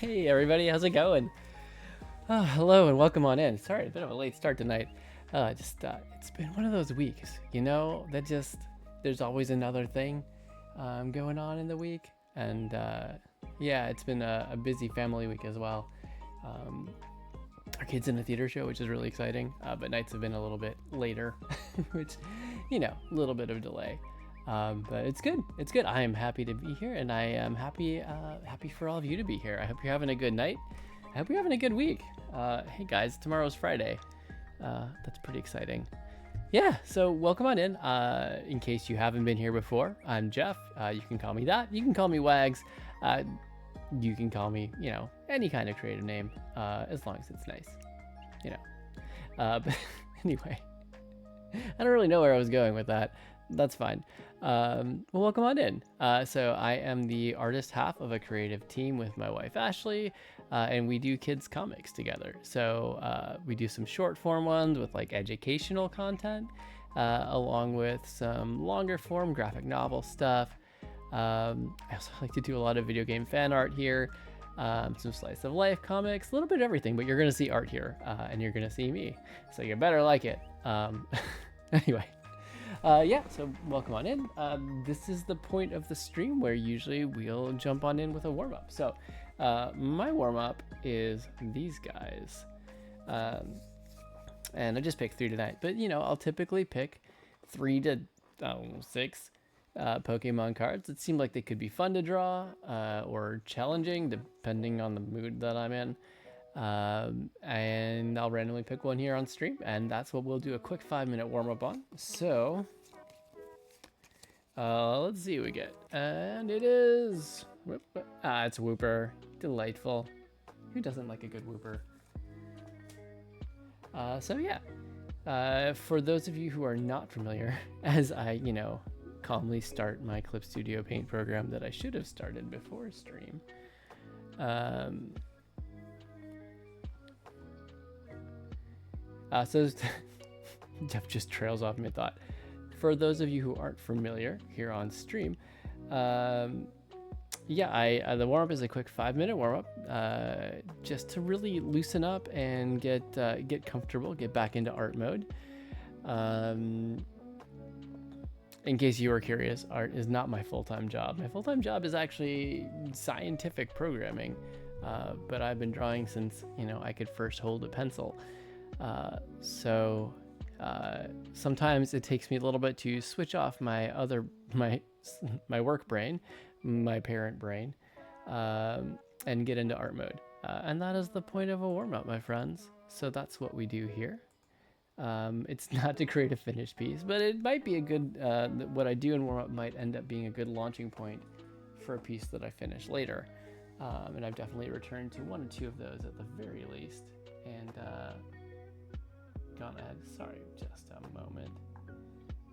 Hey everybody, how's it going? Hello and welcome on in. Sorry, a bit of a late start tonight. It's been one of those weeks, there's always another thing going on in the week. And yeah, it's been a busy family week as well. Our kid's in a theater show, which is really exciting, but nights have been a little bit later, which, a little bit of delay. But it's good. It's good. I am happy to be here, and I am happy for all of you to be here. I hope you're having a good night. I hope you're having a good week. Hey guys, tomorrow's Friday. That's pretty exciting. Yeah, so welcome on in. In case you haven't been here before, I'm Geoff. You can call me that. You can call me Wags. You can call me, any kind of creative name, as long as it's nice, But anyway, I don't really know where I was going with that. That's fine. Well, welcome on in. So I am the artist half of a creative team with my wife, Ashley, and we do kids comics together. So we do some short form ones with like educational content, along with some longer form graphic novel stuff. I also like to do a lot of video game fan art here, some slice of life comics, a little bit of everything, but you're going to see art here, and you're going to see me. So you better like it. Anyway. Yeah, so welcome on in. This is the point of the stream where usually we'll jump on in with a warm-up. So my warm-up is these guys. And I just picked 3 tonight. But, I'll typically pick 3 to 6 Pokemon cards. It seemed like they could be fun to draw or challenging, depending on the mood that I'm in. And I'll randomly pick one here on stream, and that's what we'll do a quick 5-minute warm-up on. So let's see what we get, and it is it's Wooper. Delightful. Who doesn't like a good Wooper? So yeah, for those of you who are not familiar, as I calmly start my Clip Studio Paint program that I should have started before stream, so Geoff just trails off mid-thought. For those of you who aren't familiar here on stream, the warm-up is a quick 5-minute warm-up, just to really loosen up and get comfortable, get back into art mode. In case you were curious, art is not my full-time job. My full-time job is actually scientific programming, but I've been drawing since I could first hold a pencil. So sometimes it takes me a little bit to switch off my work brain, my parent brain, and get into art mode. And that is the point of a warm-up, my friends. So that's what we do here. It's not to create a finished piece, but it might be a good, what I do in warm-up might end up being a good launching point for a piece that I finish later. And I've definitely returned to 1 or 2 of those at the very least. And gone ahead. Sorry, just a moment.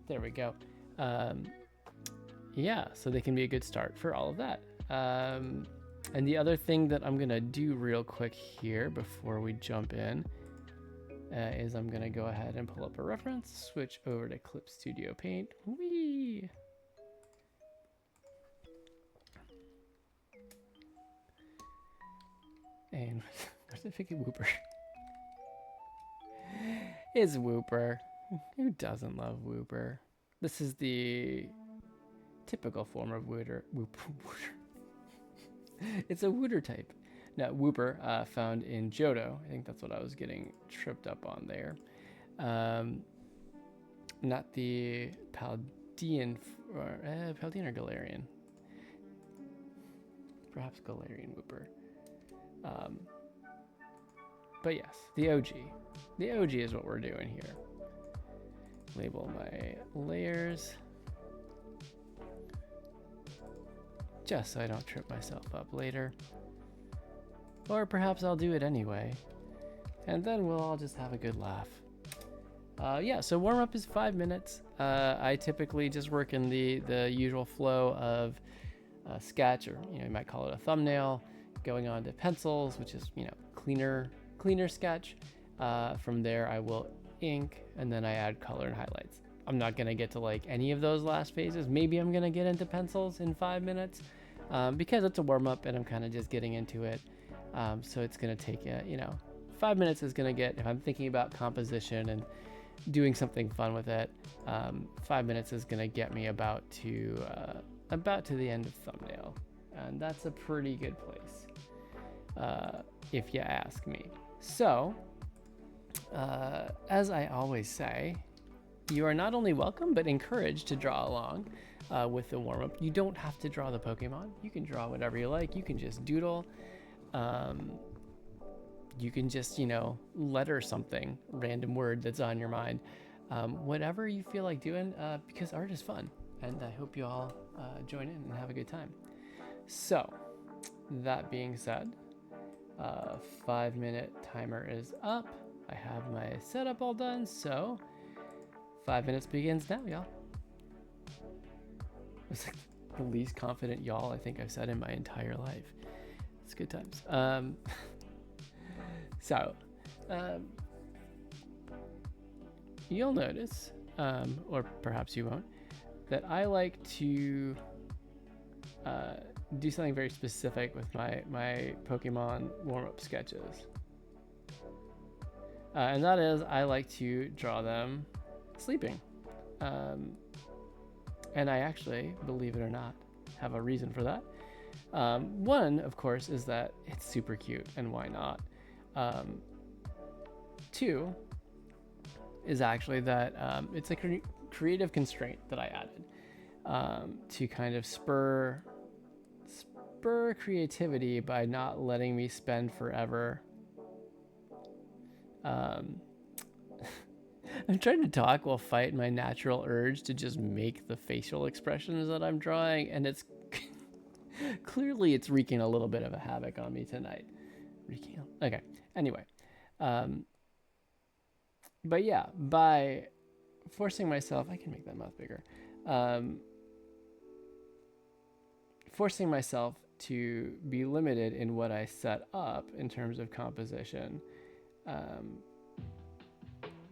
There we go. Yeah, so they can be a good start for all of that. And the other thing that I'm gonna do real quick here before we jump in is I'm gonna go ahead and pull up a reference, switch over to Clip Studio Paint. Whee! And where's the freaking Wooper? It's Wooper. Who doesn't love Wooper? This is the typical form of Wooter. It's a Wooter type. Now, Wooper, found in Johto. I think that's what I was getting tripped up on there. Not the Paldean or Galarian. Perhaps Galarian Wooper. But yes, the OG. The OG is what we're doing here. Label my layers. Just so I don't trip myself up later. Or perhaps I'll do it anyway. And then we'll all just have a good laugh. Yeah, so warm-up is 5 minutes. I typically just work in the usual flow of sketch, or you might call it a thumbnail, going on to pencils, which is cleaner sketch. From there I will ink, and then I add color and highlights. I'm not gonna get to like any of those last phases. Maybe I'm gonna get into pencils in 5 minutes, because it's a warm-up and I'm kind of just getting into it. So it's going to take, 5 minutes is going to get, if I'm thinking about composition and doing something fun with it, 5 minutes is going to get me about to the end of thumbnail. And that's a pretty good place, if you ask me. So, as I always say, you are not only welcome, but encouraged to draw along with the warm-up. You don't have to draw the Pokemon. You can draw whatever you like. You can just doodle. You can just, letter something, random word that's on your mind. Whatever you feel like doing, because art is fun. And I hope you all join in and have a good time. So, that being said, 5-minute timer is up. I have my setup all done, so 5 minutes begins now, y'all. It's like the least confident y'all I think I've said in my entire life. It's good times. You'll notice, or perhaps you won't, that I like to do something very specific with my Pokemon warm-up sketches. And that is, I like to draw them sleeping. And I actually, believe it or not, have a reason for that. One, of course, is that it's super cute, and why not? Two is actually that it's a creative constraint that I added to kind of spur creativity by not letting me spend forever. I'm trying to talk while fighting my natural urge to just make the facial expressions that I'm drawing, and it's clearly it's wreaking a little bit of a havoc on me tonight. Okay. Anyway, but yeah, by forcing myself, I can make that mouth bigger. Forcing myself to be limited in what I set up in terms of composition,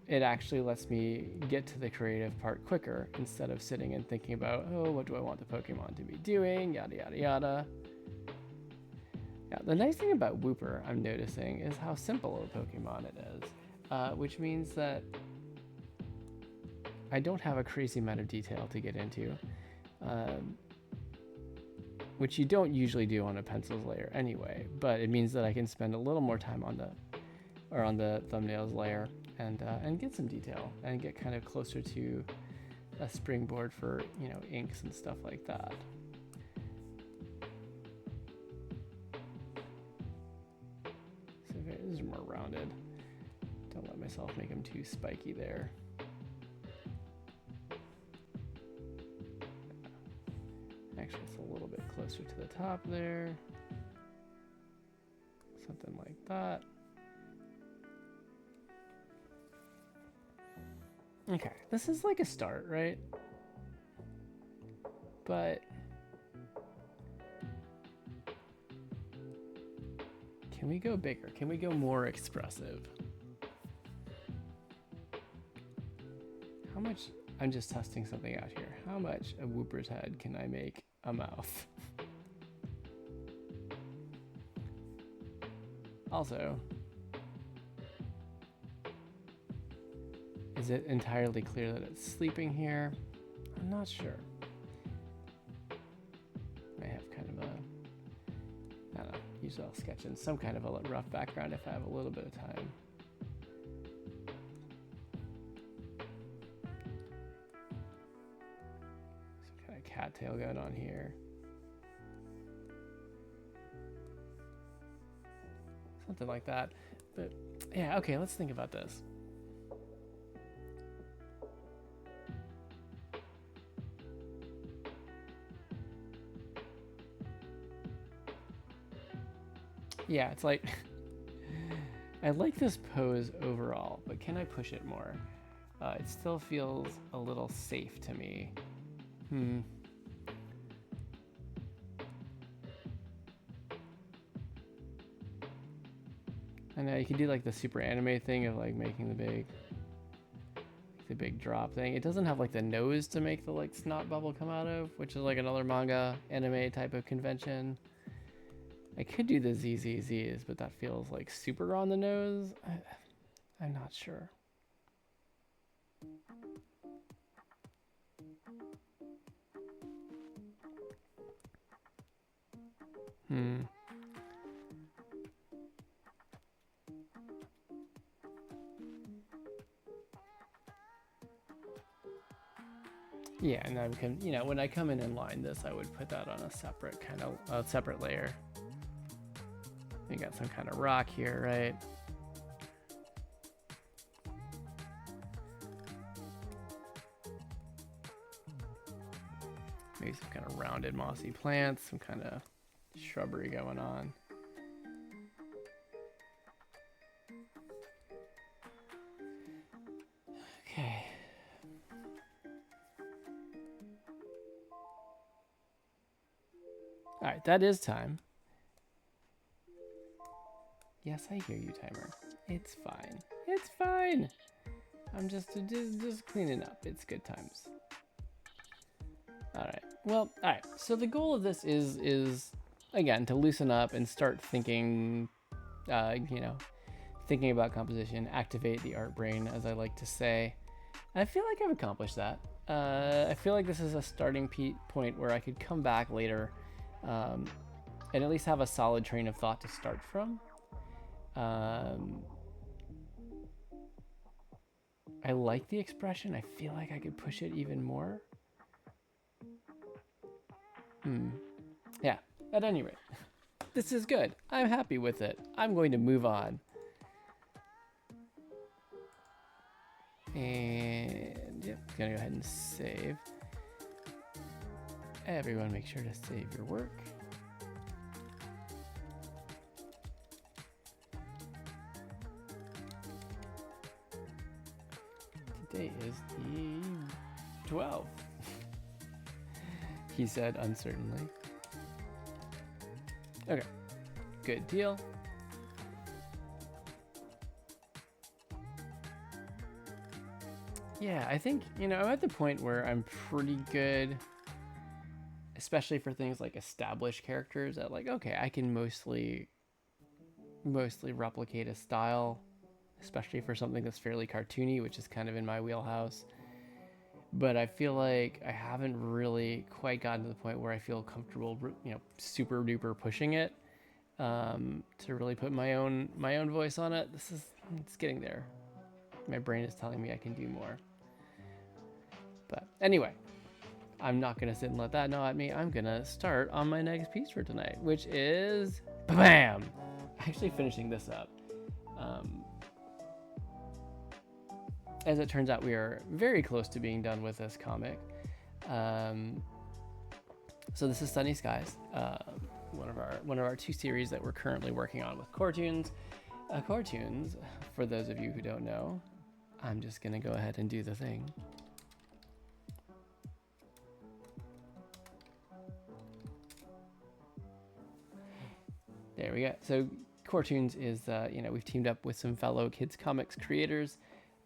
it actually lets me get to the creative part quicker instead of sitting and thinking about, oh, what do I want the Pokemon to be doing, yada, yada, yada. Yeah, the nice thing about Wooper, I'm noticing, is how simple a Pokemon it is, which means that I don't have a crazy amount of detail to get into, which you don't usually do on a pencils layer anyway, but it means that I can spend a little more time on the thumbnails layer and get some detail and get kind of closer to a springboard for, inks and stuff like that. So this is more rounded. Don't let myself make them too spiky there. Actually, it's a little bit closer to the top there. Something like that. Okay, this is like a start, right? But can we go bigger? Can we go more expressive? How much, I'm just testing something out here. How much of Wooper's head can I make a mouth? Also, is it entirely clear that it's sleeping here? I'm not sure. I have kind of I don't know, usually I'll sketch in some kind of a rough background if I have a little bit of time. Some kind of cattail going on here. Something like that. But yeah, okay, let's think about this. Yeah, it's like, I like this pose overall, but can I push it more? It still feels a little safe to me. I know you could do like the super anime thing of like making the big drop thing. It doesn't have like the nose to make the like snot bubble come out of, which is like another manga anime type of convention. I could do the ZZZs, but that feels like super on the nose. I'm not sure. Yeah, and I can, you know, when I come in and line this, I would put that on a separate kind of separate layer. We got some kind of rock here, right? Maybe some kind of rounded mossy plants, some kind of shrubbery going on. Okay. All right, that is time. Yes, I hear you, timer. It's fine. It's fine. I'm just cleaning up. It's good times. All right. Well, all right. So the goal of this is again to loosen up and start thinking, you know, thinking about composition, activate the art brain, as I like to say. I feel like I've accomplished that. I feel like this is a starting point where I could come back later, and at least have a solid train of thought to start from. I like the expression. I feel like I could push it even more. Yeah, at any rate, this is good. I'm happy with it. I'm going to move on. And yep, gonna go ahead and save. Everyone make sure to save your work. Today is the 12th. He said uncertainly. Okay, good deal. Yeah, I think, you know, I'm at the point where I'm pretty good, especially for things like established characters, that like, okay, I can mostly replicate a style, especially for something that's fairly cartoony, which is kind of in my wheelhouse. But I feel like I haven't really quite gotten to the point where I feel comfortable, you know, super duper pushing it, to really put my own voice on it. It's getting there. My brain is telling me I can do more. But anyway, I'm not gonna sit and let that gnaw at me. I'm gonna start on my next piece for tonight, which is BAM! Actually finishing this up. As it turns out, we are very close to being done with this comic. So this is Sunny Skies, one of our two series that we're currently working on with Core Toons. Core Toons, for those of you who don't know, I'm just gonna go ahead and do the thing. There we go. So Core Toons is, you know, we've teamed up with some fellow kids comics creators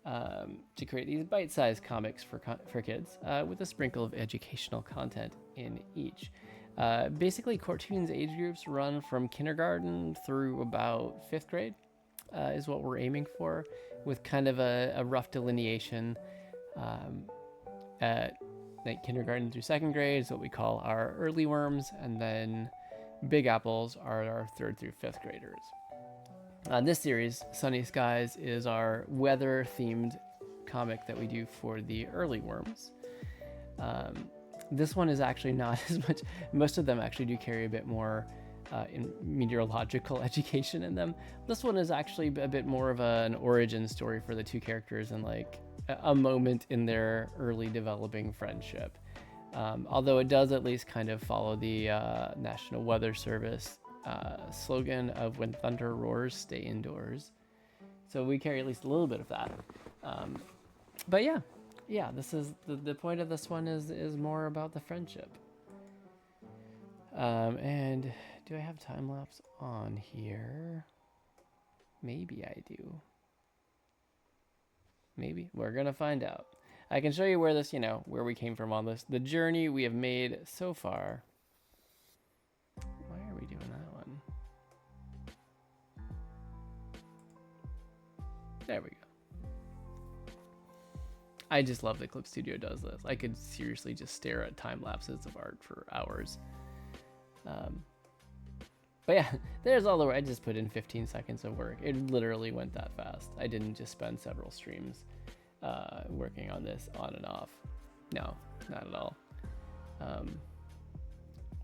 to create these bite-sized comics for kids with a sprinkle of educational content in each. Basically, Core Toons age groups run from kindergarten through about 5th grade is what we're aiming for, with kind of a rough delineation at like kindergarten through 2nd grade is what we call our early worms, and then Big Apples are our 3rd through 5th graders. This series, Sunny Skies, is our weather-themed comic that we do for the early worms. This one is actually not as much. Most of them actually do carry a bit more in meteorological education in them. This one is actually a bit more of an origin story for the two characters and like a moment in their early developing friendship. Although it does at least kind of follow the National Weather Service slogan of "When thunder roars, stay indoors." So we carry at least a little bit of that. But yeah, this is the point of this one is more about the friendship. And do I have time lapse on here? Maybe I do. Maybe we're gonna find out. I can show you where this, you know, where we came from on this, the journey we have made so far. Why are we doing that one? There we go. I just love that Clip Studio does this. I could seriously just stare at time lapses of art for hours. But yeah, there's all the work. I just put in 15 seconds of work. It literally went that fast. I didn't just spend several streams working on this on and off. No, not at all.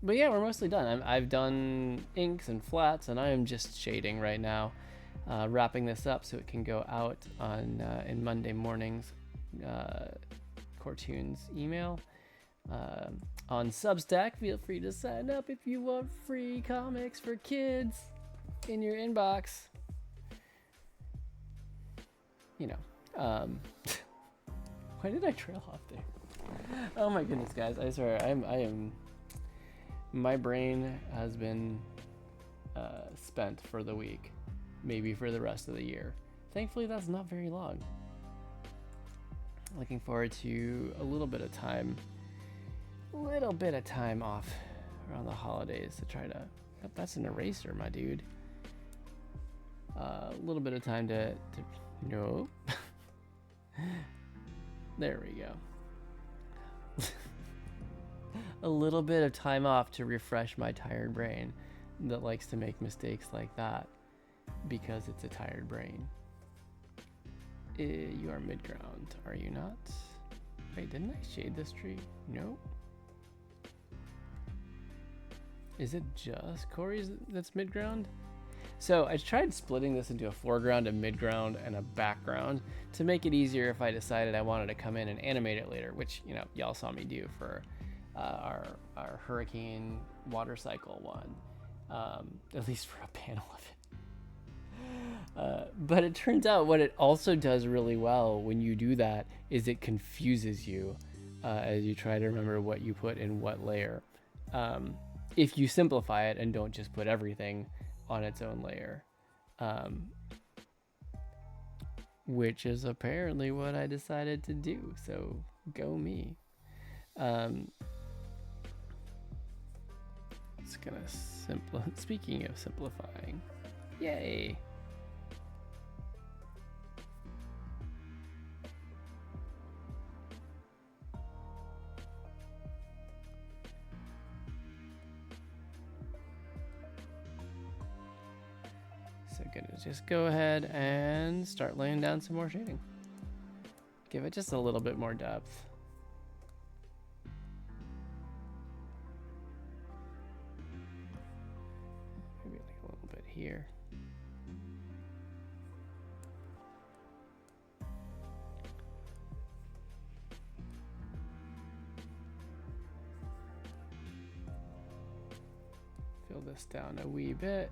But yeah, we're mostly done. I've done inks and flats, and I am just shading right now, wrapping this up so it can go out on in Monday morning's Core Toons email. On Substack, feel free to sign up if you want free comics for kids in your inbox. You know, why did I trail off there? Oh my goodness, guys! I swear, I am. My brain has been spent for the week, maybe for the rest of the year. Thankfully, that's not very long. Looking forward to a little bit of time off around the holidays to try to. Oh, that's an eraser, my dude. A little bit of time to nope. There we go. A little bit of time off to refresh my tired brain that likes to make mistakes like that because it's a tired brain. You are mid-ground, are you not? Wait, didn't I shade this tree? Nope. Is it just Corey's that's mid-ground? So I tried splitting this into a foreground, a mid-ground, and a background to make it easier if I decided I wanted to come in and animate it later, which, you know, y'all saw me do for our hurricane water cycle one, at least for a panel of it. But it turns out what it also does really well when you do that is it confuses you as you try to remember what you put in what layer. If you simplify it and don't just put everything on its own layer, which is apparently what I decided to do. So go me. It's gonna speaking of simplifying, yay. So gonna just go ahead and start laying down some more shading. Give it just a little bit more depth. Maybe like a little bit here. Fill this down a wee bit.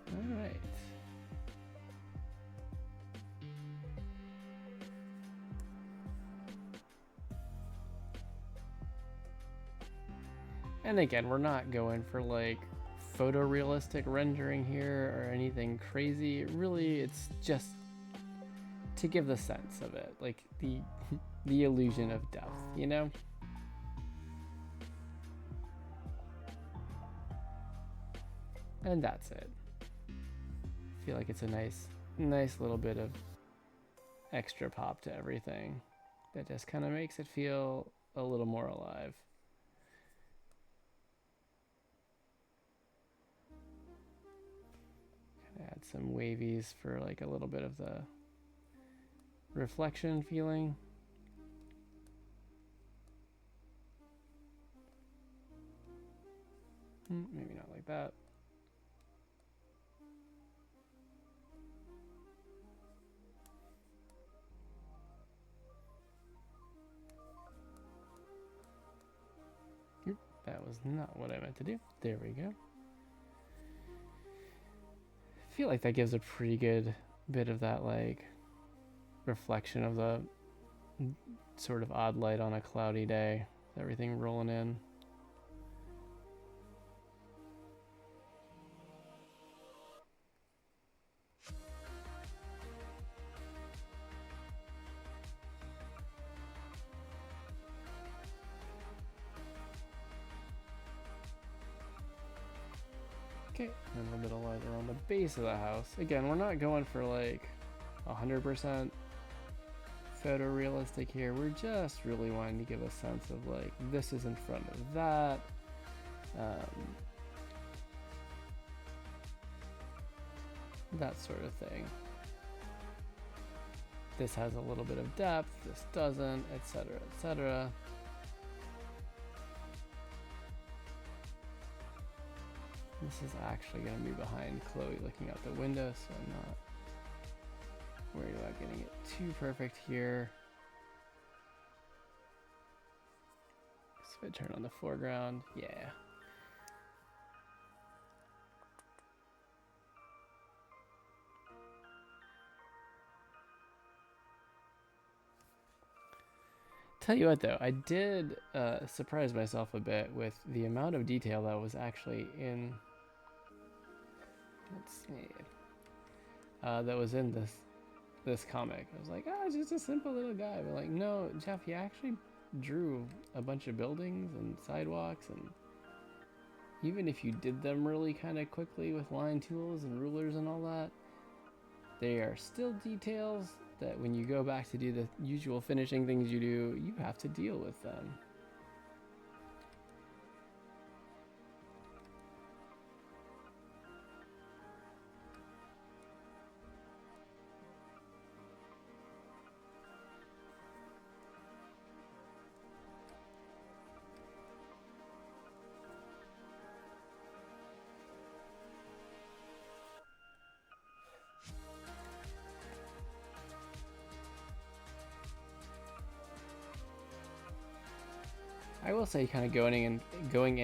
All right. And again, we're not going for like photorealistic rendering here or anything crazy. Really, it's just to give the sense of it, like the illusion of depth, you know? And that's it. I feel like it's a nice little bit of extra pop to everything that just kind of makes it feel a little more alive. Add some wavies for like a little bit of the reflection feeling. Maybe not like that. That was not what I meant to do. There we go. I feel like that gives a pretty good bit of that like reflection of the sort of odd light on a cloudy day. Everything rolling in. Okay, and a little bit of light around the base of the house. Again, we're not going for like 100% photorealistic here. We're just really wanting to give a sense of like, this is in front of that. That sort of thing. This has a little bit of depth, this doesn't, etc., etc. This is actually going to be behind Chloe looking out the window, so I'm not worried about getting it too perfect here. So if I turn on the foreground, yeah. Tell you what though, I did surprise myself a bit with the amount of detail that was actually in, let's see, that was in this comic. I was like, oh, it's just a simple little guy. But like, no, Geoff, he actually drew a bunch of buildings and sidewalks, and even if you did them really kind of quickly with line tools and rulers and all that, they are still details that when you go back to do the usual finishing things you do, you have to deal with them. I will say, kind of going in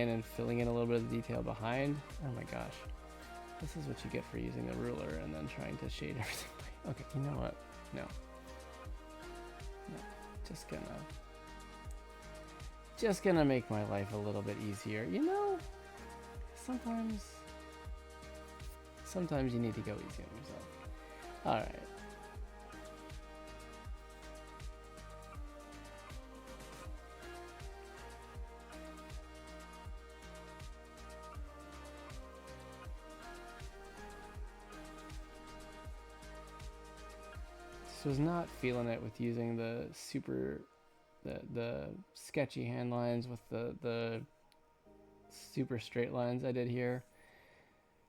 and filling in a little bit of the detail behind. Oh my gosh, this is what you get for using the ruler and then trying to shade everything. Okay, you know what? No, just gonna make my life a little bit easier. You know, sometimes you need to go easy on yourself. All right. Was not feeling it with using the sketchy hand lines with the super straight lines I did here.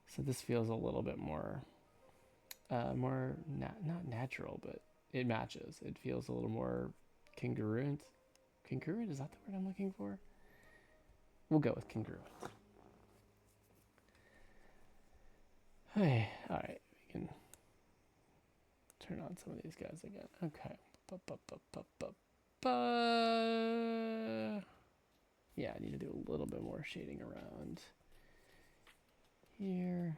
So this feels a little bit more not natural, but it matches. It feels a little more congruent. Congruent, is that the word I'm looking for? We'll go with congruent. Hey, all right, we can turn on some of these guys again. Okay. Yeah, I need to do a little bit more shading around here.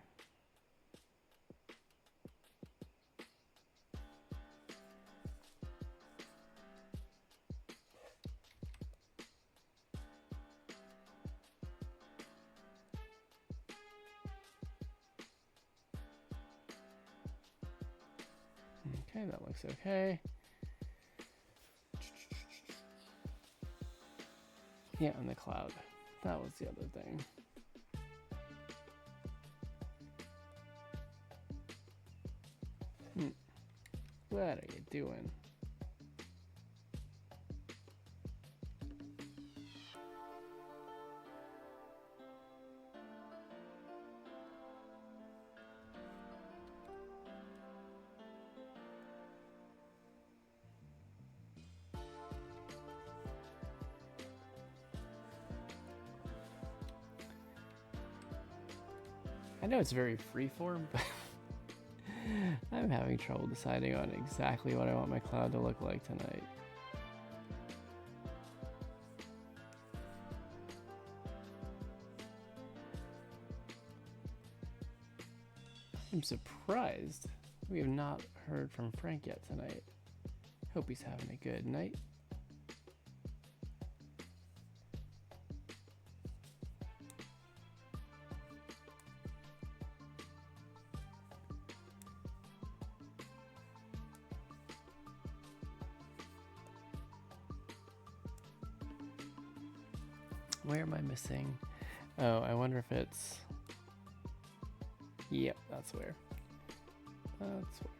Okay, that looks okay. Yeah, and the cloud. That was the other thing. What are you doing? I know it's very freeform, but I'm having trouble deciding on exactly what I want my cloud to look like tonight. I'm surprised we have not heard from Frank yet tonight. Hope he's having a good night. Where am I missing? Oh, I wonder if it's Yep, that's where. That's where.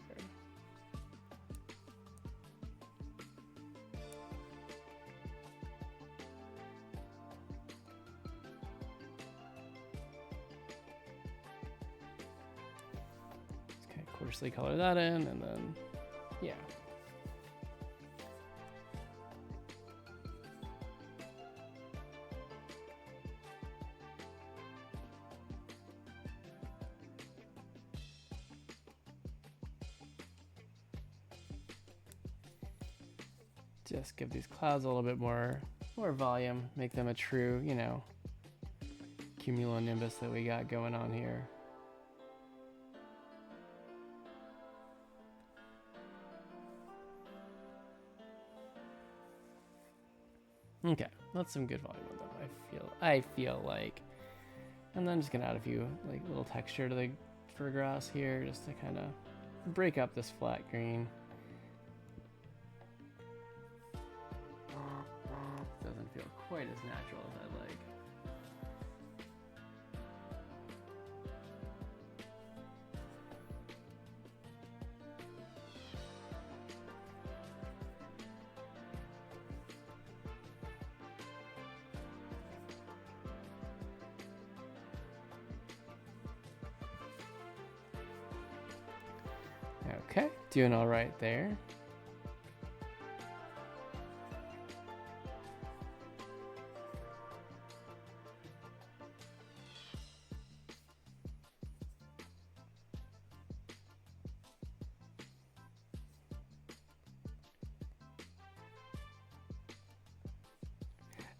Okay, coarsely color that in, and then, yeah. Just give these clouds a little bit more volume, make them a true, you know, cumulonimbus that we got going on here. Okay, that's some good volume on them. I feel like, and then I'm just gonna add a few like little texture to the grass here, just to kind of break up this flat green. Doesn't feel quite as natural as I'd like. Okay, doing all right there.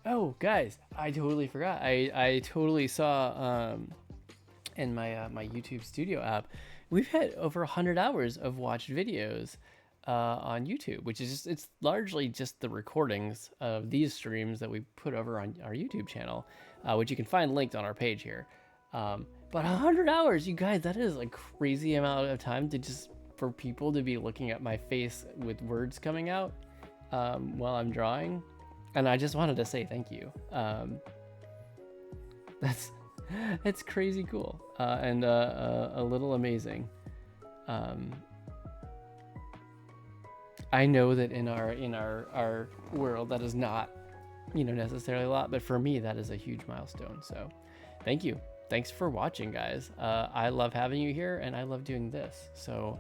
Oh, guys, I totally forgot. I totally saw in my my YouTube Studio app, we've had over 100 hours of watched videos on YouTube, which is just, it's largely just the recordings of these streams that we put over on our YouTube channel, which you can find linked on our page here. But 100 hours, you guys, that is a crazy amount of time to just for people to be looking at my face with words coming out while I'm drawing. And I just wanted to say thank you. It's crazy cool and a little amazing. I know that in our world that is not, you know, necessarily a lot, but for me that is a huge milestone. So thank you. Thanks for watching, guys. I love having you here and I love doing this. So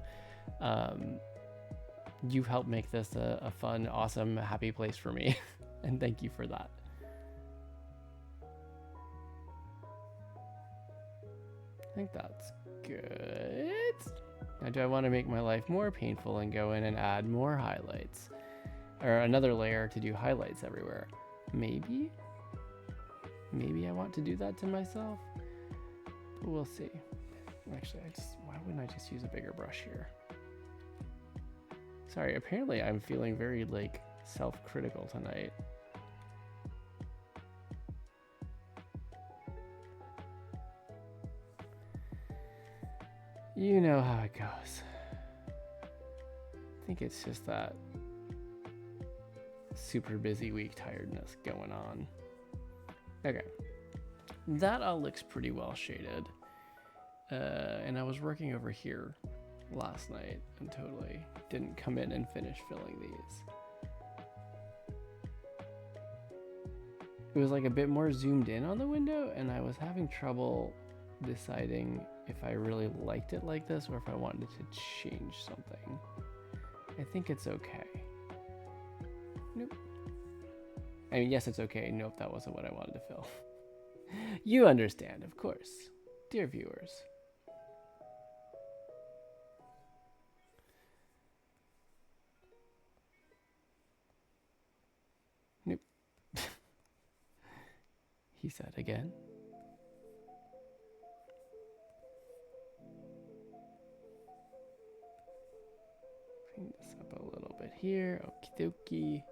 you've helped make this a fun, awesome, happy place for me. And thank you for that. I think that's good. Now, do I want to make my life more painful and go in and add more highlights? Or another layer to do highlights everywhere? Maybe? Maybe I want to do that to myself? But we'll see. Actually, why wouldn't I just use a bigger brush here? Sorry, apparently I'm feeling very, like, self-critical tonight. You know how it goes. I think it's just that super busy week tiredness going on. Okay, that all looks pretty well shaded. And I was working over here last night and totally didn't come in and finish filling these. It was like a bit more zoomed in on the window and I was having trouble deciding if I really liked it like this or if I wanted to change something. I think it's okay. Nope. I mean, yes, it's okay. Nope, that wasn't what I wanted to fill. You understand, of course, dear viewers. Nope. He said again. Bring this up a little bit here. Okie dokie.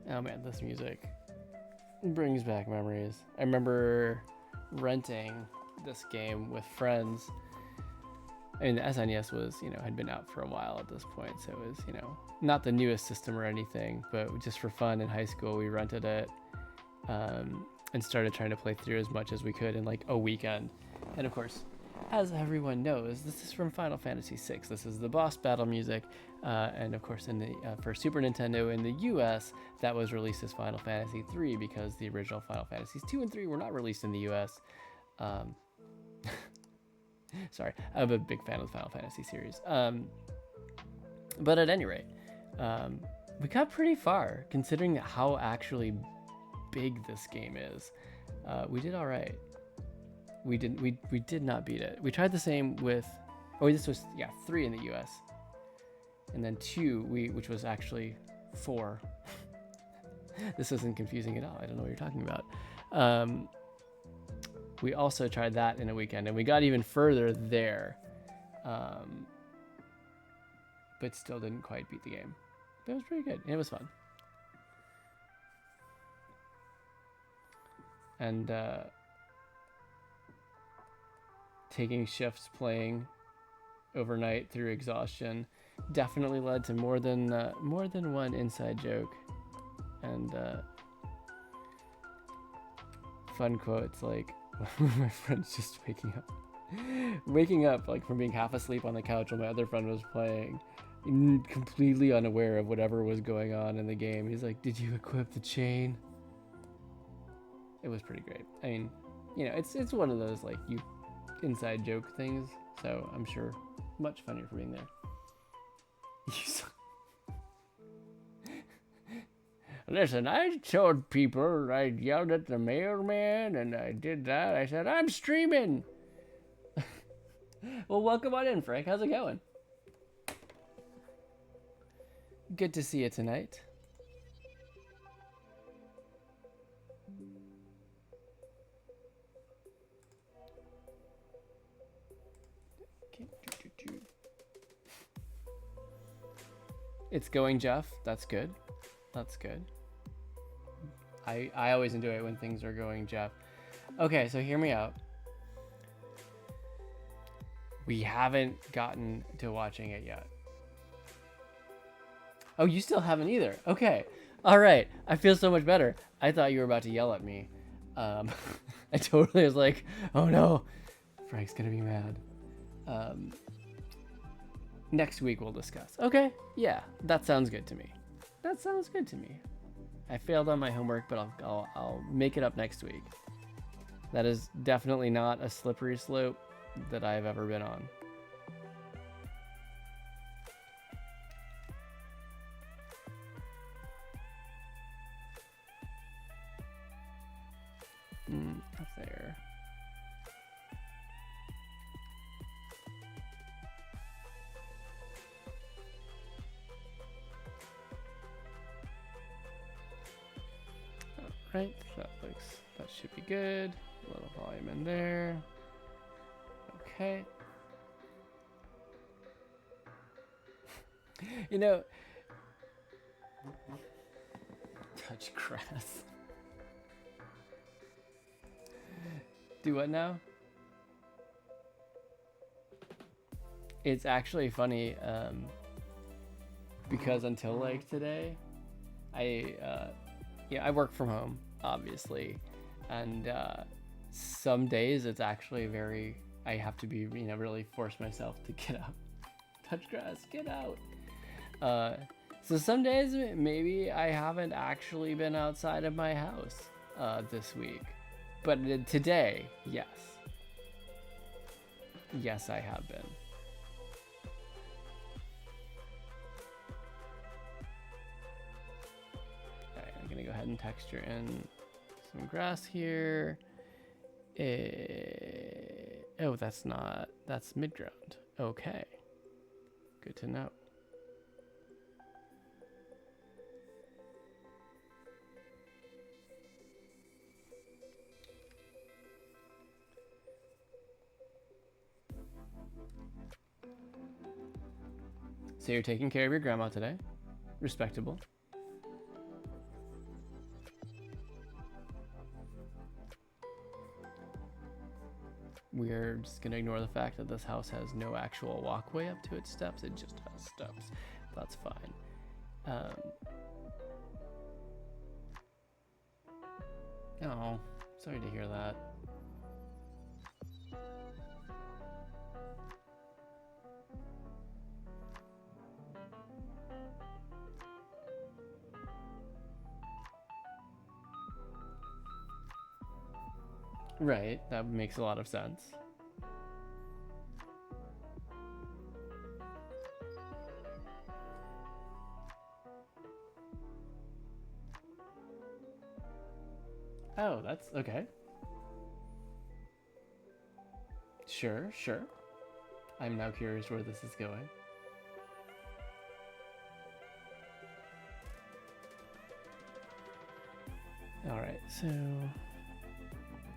Oh man, this music brings back memories. I remember renting this game with friends. I mean, the SNES was, had been out for a while at this point, so it was, not the newest system or anything, but just for fun in high school, we rented it and started trying to play through as much as we could in like a weekend. And of course, as everyone knows, this is from Final Fantasy VI. This is the boss battle music, and of course, for Super Nintendo in the U.S., that was released as Final Fantasy III because the original Final Fantasies 2 and 3 were not released in the U.S. Sorry, I'm a big fan of the Final Fantasy series. But at any rate, we got pretty far considering how actually big this game is. We did all right. We did not beat it. We tried the same with, this was 3 in the U.S. and then 2, which was actually 4. This isn't confusing at all. I don't know what you're talking about. We also tried that in a weekend, and we got even further there, but still didn't quite beat the game. But it was pretty good, and it was fun. And taking shifts playing overnight through exhaustion definitely led to more than one inside joke and fun quotes like my friend's just waking up like from being half asleep on the couch while my other friend was playing, completely unaware of whatever was going on in the game. He's like, "Did you equip the chain?" It was pretty great. I mean, it's one of those like you inside joke things, so I'm sure much funnier for being there. Listen, I told people, I yelled at the mailman and I did that. I said, I'm streaming. Well, welcome on in, Frank. How's it going? Good to see you tonight. It's going, Geoff. That's good. That's good. I always enjoy it when things are going, Geoff. Okay, so hear me out. We haven't gotten to watching it yet. Oh, you still haven't either. Okay. All right. I feel so much better. I thought you were about to yell at me. I totally was like, oh no, Frank's gonna be mad. Next week we'll discuss. Okay. Yeah, that sounds good to me. That sounds good to me. I failed on my homework, but I'll make it up next week. That is definitely not a slippery slope that I've ever been on. Up there. Right, that should be good. A little volume in there. Okay. Touch grass. Do what now? It's actually funny because until like today, I work from home, obviously, and some days it's actually I have to be, really force myself to get up, touch grass, get out. So some days maybe I haven't actually been outside of my house this week, but today, yes. Yes, I have been. Alright, I'm gonna go ahead and texture in some grass here. Oh, that's mid-ground. Okay. Good to know. So you're taking care of your grandma today. Respectable. we're just gonna ignore the fact that this house has no actual walkway up to its steps. It just has steps. That's fine. Oh, sorry to hear that. Right, that makes a lot of sense. Oh, that's okay. Sure, sure. I'm now curious where this is going. Alright, so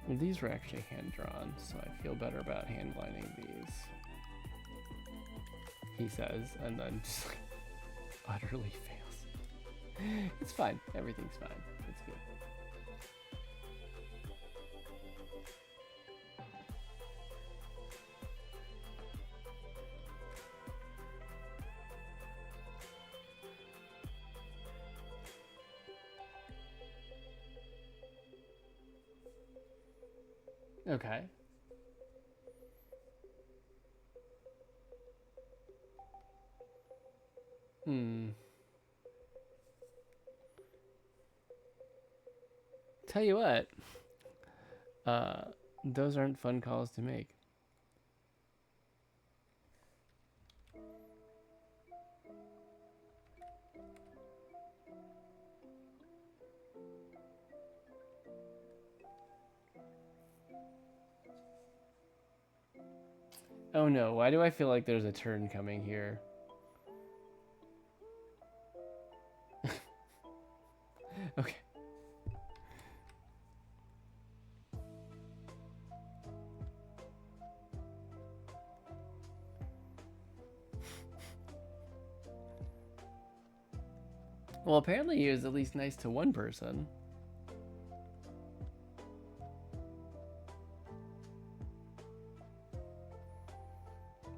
these were actually hand-drawn, so I feel better about hand-lining these. He says, and then just like utterly fails. It's fine. Everything's fine. It's good. Okay. Tell you what, those aren't fun calls to make. Oh no, why do I feel like there's a turn coming here? Okay. Well, apparently he was at least nice to one person.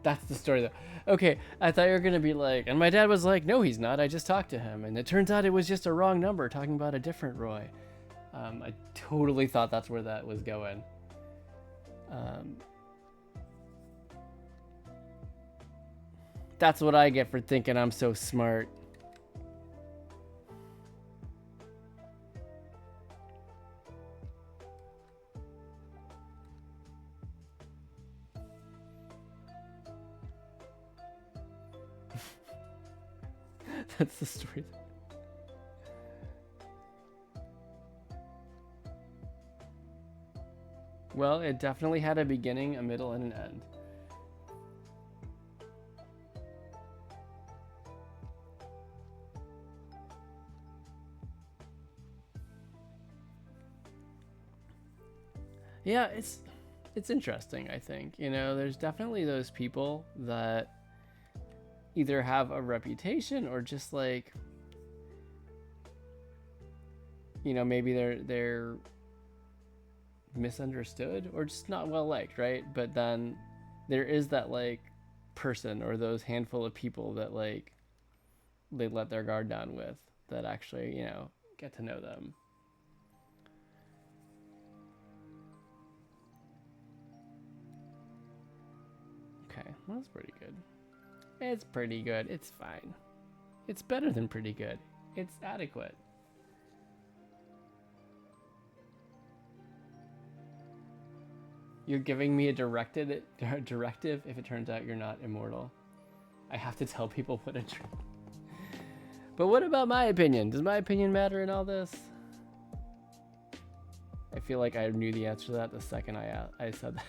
That's the story, though. Okay, I thought you were going to be like, and my dad was like, no, he's not. I just talked to him. And it turns out it was just a wrong number talking about a different Roy. I totally thought that's where that was going. That's what I get for thinking I'm so smart. That's the story. Well, it definitely had a beginning, a middle, and an end. Yeah, it's interesting, I think. You know, there's definitely those people that either have a reputation or just like, you know, maybe they're misunderstood or just not well liked, right? But then there is that like person or those handful of people that like they let their guard down with, that actually, you know, get to know them. Okay, well, that's pretty good. It's pretty good. It's fine. It's better than pretty good. It's adequate. You're giving me a directive if it turns out you're not immortal. I have to tell people what a dream. But what about my opinion? Does my opinion matter in all this? I feel like I knew the answer to that the second I said that.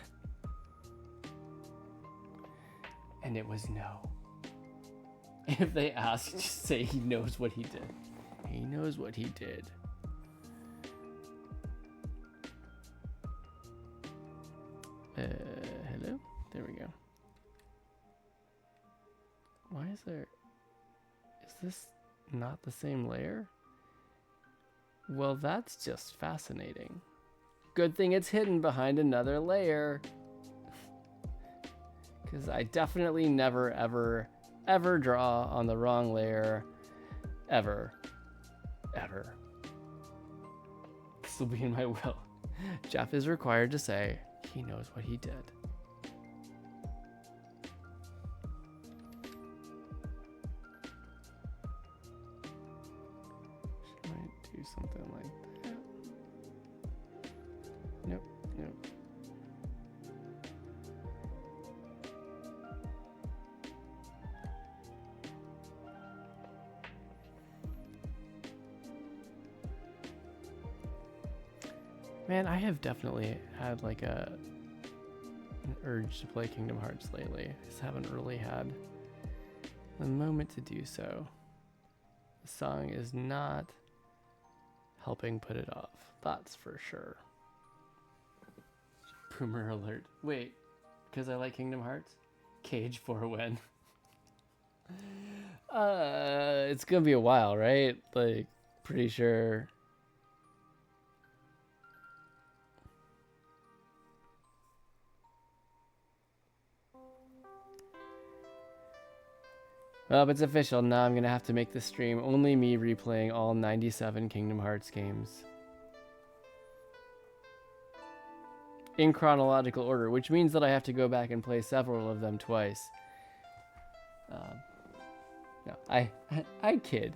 And it was no. If they ask, just say he knows what he did. He knows what he did. Hello? There we go. Why is this not the same layer? Well, that's just fascinating. Good thing it's hidden behind another layer. Because I definitely never, ever, ever draw on the wrong layer. Ever. Ever. This will be in my will. Geoff is required to say he knows what he did. Might do something like that. Nope, nope. Man, I have definitely had like an urge to play Kingdom Hearts lately. I just haven't really had the moment to do so. The song is not helping put it off. That's for sure. Boomer alert. Wait, because I like Kingdom Hearts? Cage for a win. It's gonna be a while, right? Like, pretty sure. Well, it's official. Now I'm going to have to make this stream only me replaying all 97 Kingdom Hearts games. In chronological order, which means that I have to go back and play several of them twice. No, I kid,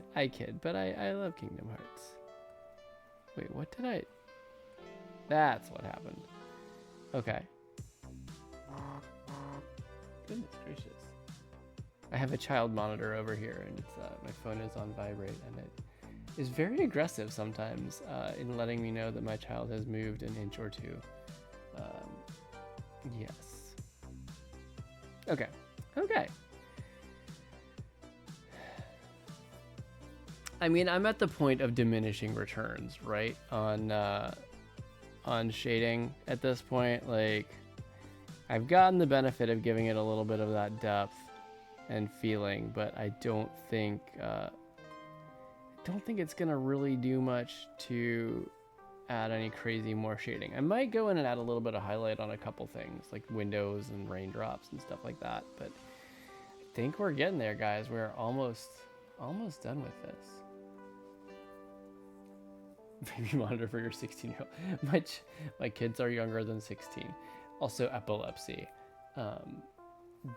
but I love Kingdom Hearts. Wait, what did I... That's what happened. Okay. Goodness gracious. I have a child monitor over here, and it's, my phone is on vibrate, and it is very aggressive sometimes in letting me know that my child has moved an inch or two. Yes. Okay. Okay. I mean, I'm at the point of diminishing returns, right? On shading at this point. Like, I've gotten the benefit of giving it a little bit of that depth and feeling, but I don't think it's gonna really do much to add any crazy more shading. I might go in and add a little bit of highlight on a couple things like windows and raindrops and stuff like that, but I think we're getting there, guys. We're almost done with this. Baby monitor for your 16-year-old. My kids are younger than 16. Also, epilepsy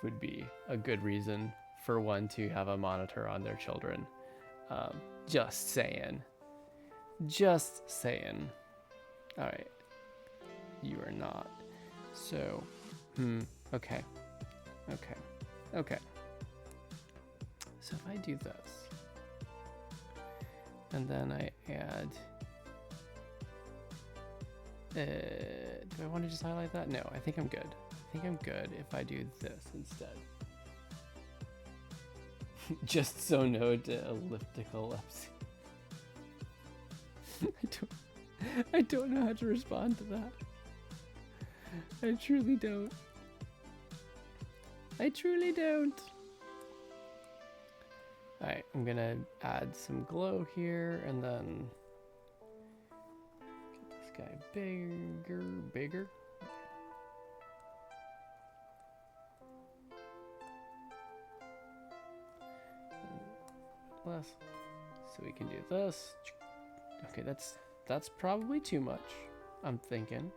would be a good reason for one to have a monitor on their children. Just saying. Just saying. All right. You are not. So, okay. Okay. Okay. So if I do this, and then I add, do I want to just highlight that? No, I think I'm good. I think I'm good if I do this instead. Just so no to elliptical epilepsy. I don't know how to respond to that. I truly don't. I truly don't. Alright, I'm gonna add some glow here and then get this guy bigger. Less. So we can do this. Okay, that's probably too much. I'm thinking.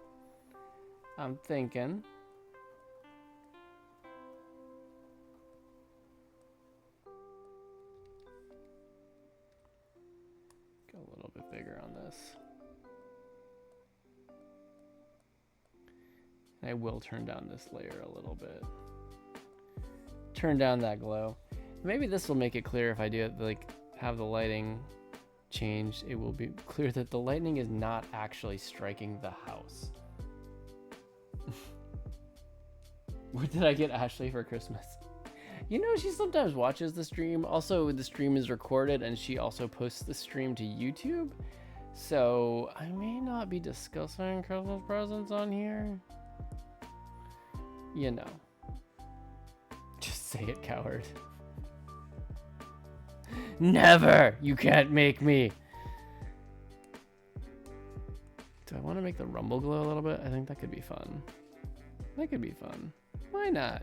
Go a little bit bigger on this. And I will turn down this layer a little bit. Turn down that glow. Maybe this will make it clear if I do it, like have the lighting changed. It will be clear that the lightning is not actually striking the house. What did I get Ashley for Christmas? You know, she sometimes watches the stream. Also, the stream is recorded and she also posts the stream to YouTube. So I may not be discussing Christmas presents on here. You know. Just say it, coward. Never! You can't make me! Do I want to make the rumble glow a little bit? I think that could be fun. That could be fun. Why not?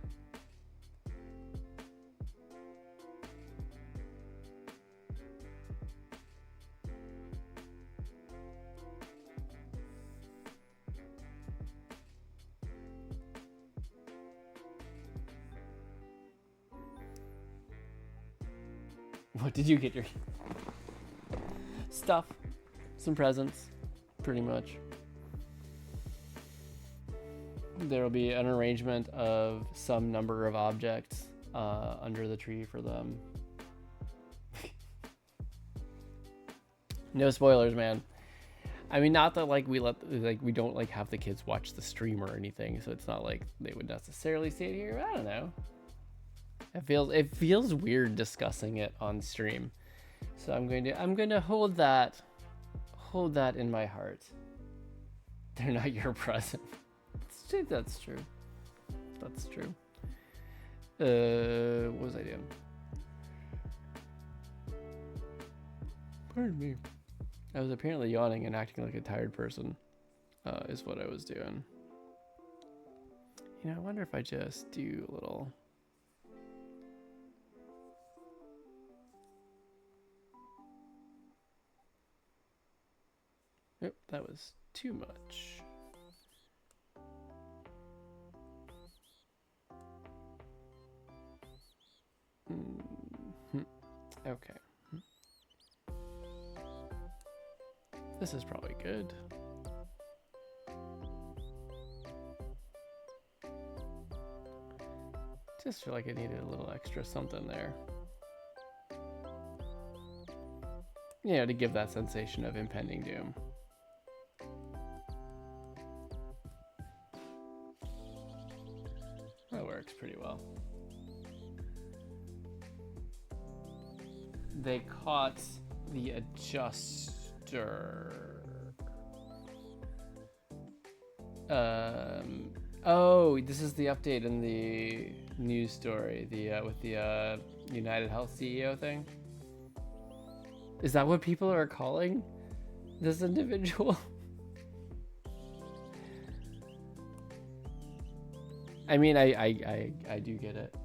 What did you get your stuff? Some presents, pretty much. There will be an arrangement of some number of objects under the tree for them. No spoilers, man. I mean, not that like we don't like have the kids watch the stream or anything, so it's not like they would necessarily see it here. I don't know. It feels weird discussing it on stream, so I'm going to hold that in my heart. They're not your present. That's true. That's true. What was I doing? Pardon me. I was apparently yawning and acting like a tired person, is what I was doing. You know, I wonder if I just do a little... Yep, that was too much. Okay. This is probably good. Just feel like I needed a little extra something there. You know, to give that sensation of impending doom. That works pretty well. They caught the adjuster. Oh, this is the update in the news story, with the United Health CEO thing. Is that what people are calling this individual? I mean, I do get it.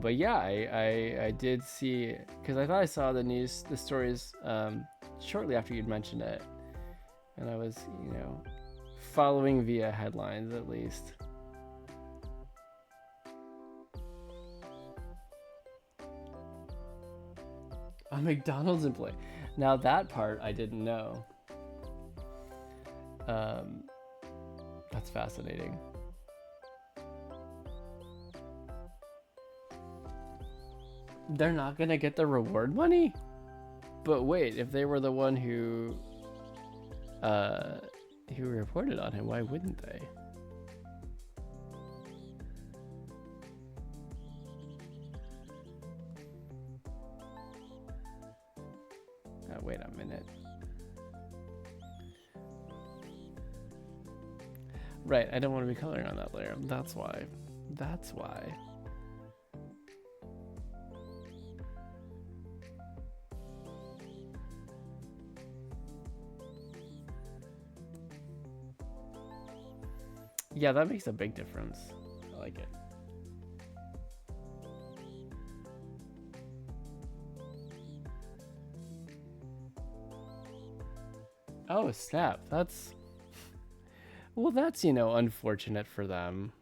But yeah, I did see, because I thought I saw the stories shortly after you'd mentioned it, and I was, you know, following via headlines at least. A McDonald's employee. Now that part I didn't know. That's fascinating. They're not gonna get the reward money? But wait, if they were the one who reported on him, why wouldn't they? Oh, wait a minute. Right, I don't want to be coloring on that layer. That's why. That's why. Yeah, that makes a big difference. I like it. Oh, snap. That's... Well, that's, you know, unfortunate for them,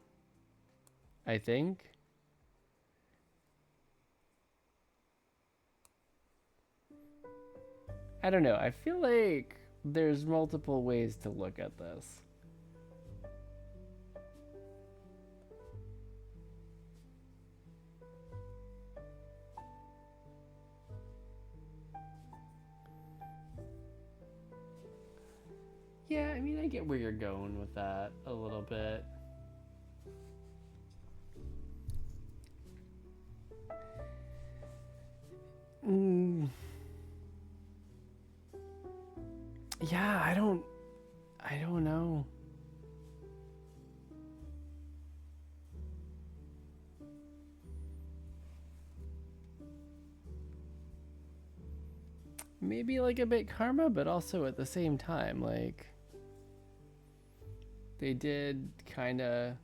I think. I don't know. I feel like there's multiple ways to look at this. Yeah, I mean, I get where you're going with that a little bit. Yeah, I don't know. Maybe like a bit karma, but also at the same time, like, they did kind of...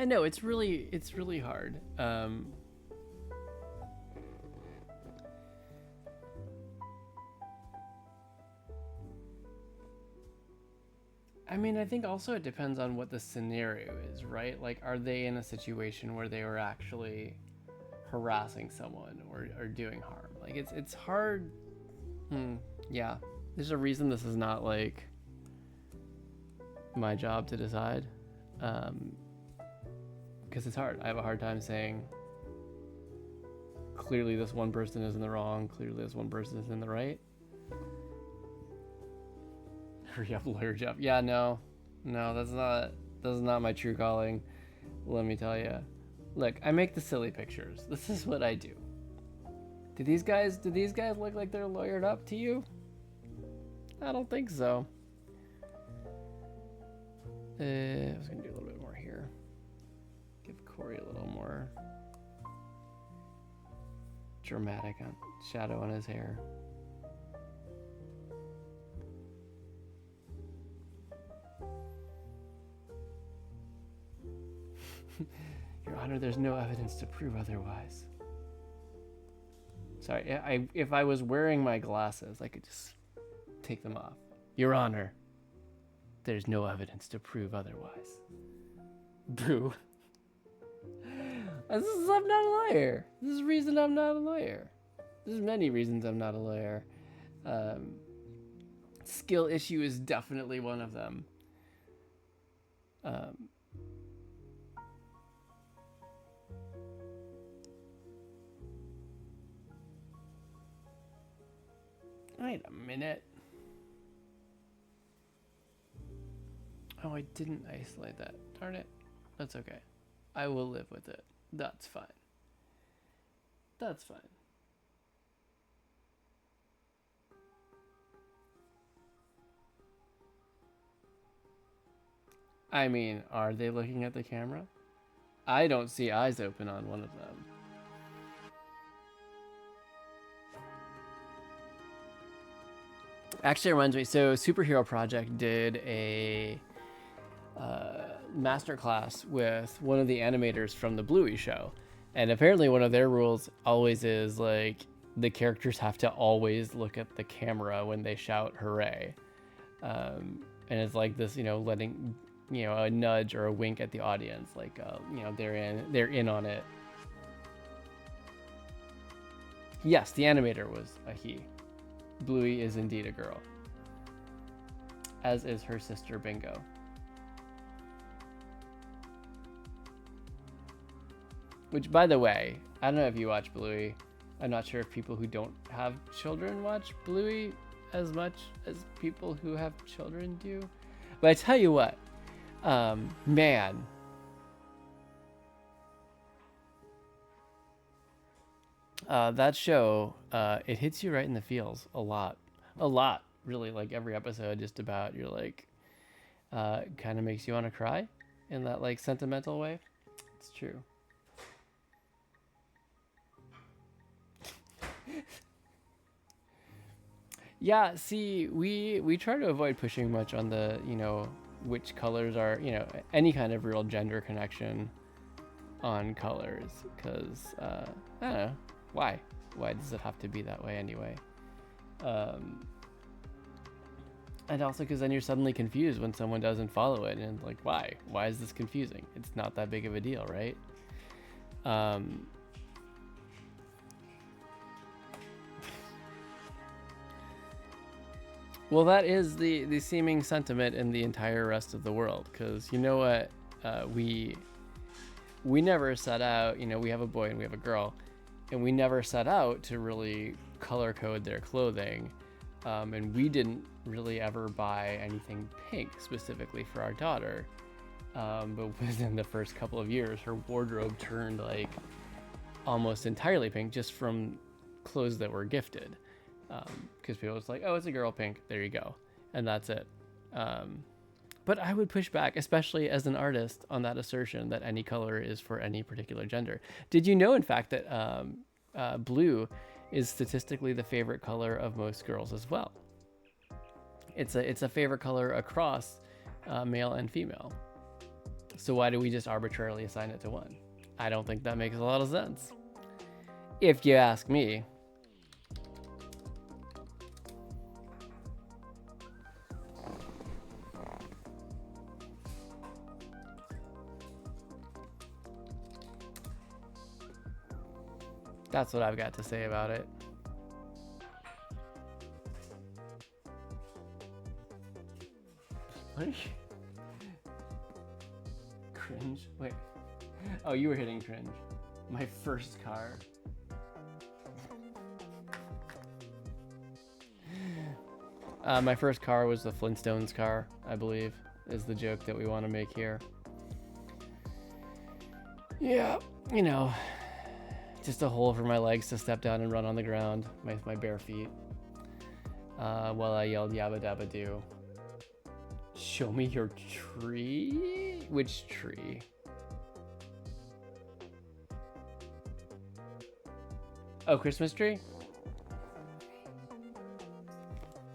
I know it's really hard. I mean, I think also it depends on what the scenario is, right? Like, are they in a situation where they were actually harassing someone or doing harm? Like, it's hard. Yeah, there's a reason this is not like my job to decide, because it's hard. I have a hard time saying clearly this one person is in the wrong, clearly this one person is in the right. Hurry up, lawyer Geoff. Yeah, no, that's not my true calling. Let me tell you. Look, I make the silly pictures. This is what I do. Do these guys look like they're lawyered up to you? I don't think so. I was gonna do a little bit more here. Give Corey a little more dramatic shadow on his hair. Your Honor, there's no evidence to prove otherwise. Sorry, if I was wearing my glasses, I could just take them off. Your Honor, there's no evidence to prove otherwise. Boo. I'm not a lawyer. This is the reason I'm not a lawyer. There's many reasons I'm not a lawyer. Skill issue is definitely one of them. Wait a minute. Oh, I didn't isolate that. Darn it. That's okay. I will live with it. That's fine. That's fine. I mean, are they looking at the camera? I don't see eyes open on one of them. Actually, it reminds me, so Superhero Project did a masterclass with one of the animators from the Bluey show. And apparently one of their rules always is, like, the characters have to always look at the camera when they shout hooray. And it's like this, letting, a nudge or a wink at the audience, like, they're in on it. Yes, the animator was a he. Bluey is indeed a girl, as is her sister Bingo. Which, by the way, I don't know if you watch Bluey. I'm not sure if people who don't have children watch Bluey as much as people who have children do. But I tell you what, man. That show, it hits you right in the feels a lot, really. Like every episode, just about, you're like, kind of makes you want to cry in that like sentimental way. It's true. Yeah, see, we try to avoid pushing much on the, which colors are, any kind of real gender connection on colors, because I don't know. Why does it have to be that way anyway? And also because then you're suddenly confused when someone doesn't follow it, and like, why is this confusing? It's not that big of a deal, right? Well, that is the seeming sentiment in the entire rest of the world, because you know what, we never set out, we have a boy and we have a girl, and we never set out to really color code their clothing, and we didn't really ever buy anything pink specifically for our daughter, but within the first couple of years, her wardrobe turned like almost entirely pink just from clothes that were gifted. Because people was like, oh, it's a girl pink, there you go, and that's it. But I would push back, especially as an artist, on that assertion that any color is for any particular gender. Did you know, in fact, that blue is statistically the favorite color of most girls as well? It's a favorite color across male and female. So why do we just arbitrarily assign it to 1? I don't think that makes a lot of sense, if you ask me. That's what I've got to say about it. What are you? Cringe? Wait. Oh, you were hitting cringe. My first car. My first car was the Flintstones car, I believe, is the joke that we want to make here. Yeah, you know, just a hole for my legs to step down and run on the ground, my bare feet, while I yelled yabba dabba doo. Show me your tree? Which tree? Oh, Christmas tree?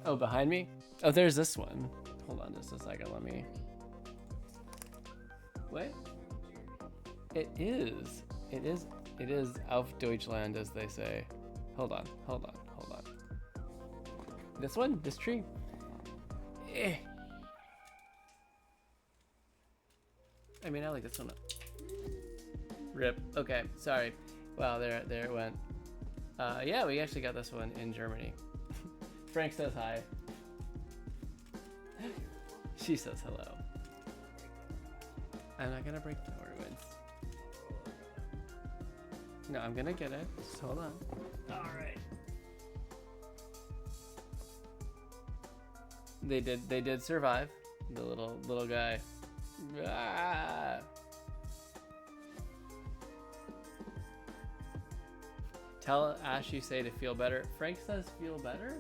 Oh, behind me? Oh, there's this one. Hold on just a second, let me... What? It is. It is auf Deutschland, as they say. Hold on. This one? This tree? Eh. I mean, I like this one. Rip. Okay, sorry. Wow, there it went. Yeah, we actually got this one in Germany. Frank says hi. She says hello. I'm not gonna break the ruins. No, I'm gonna get it. Just hold on. All right. They did survive. The little guy. Ah. Tell Ash you say to feel better. Frank says feel better?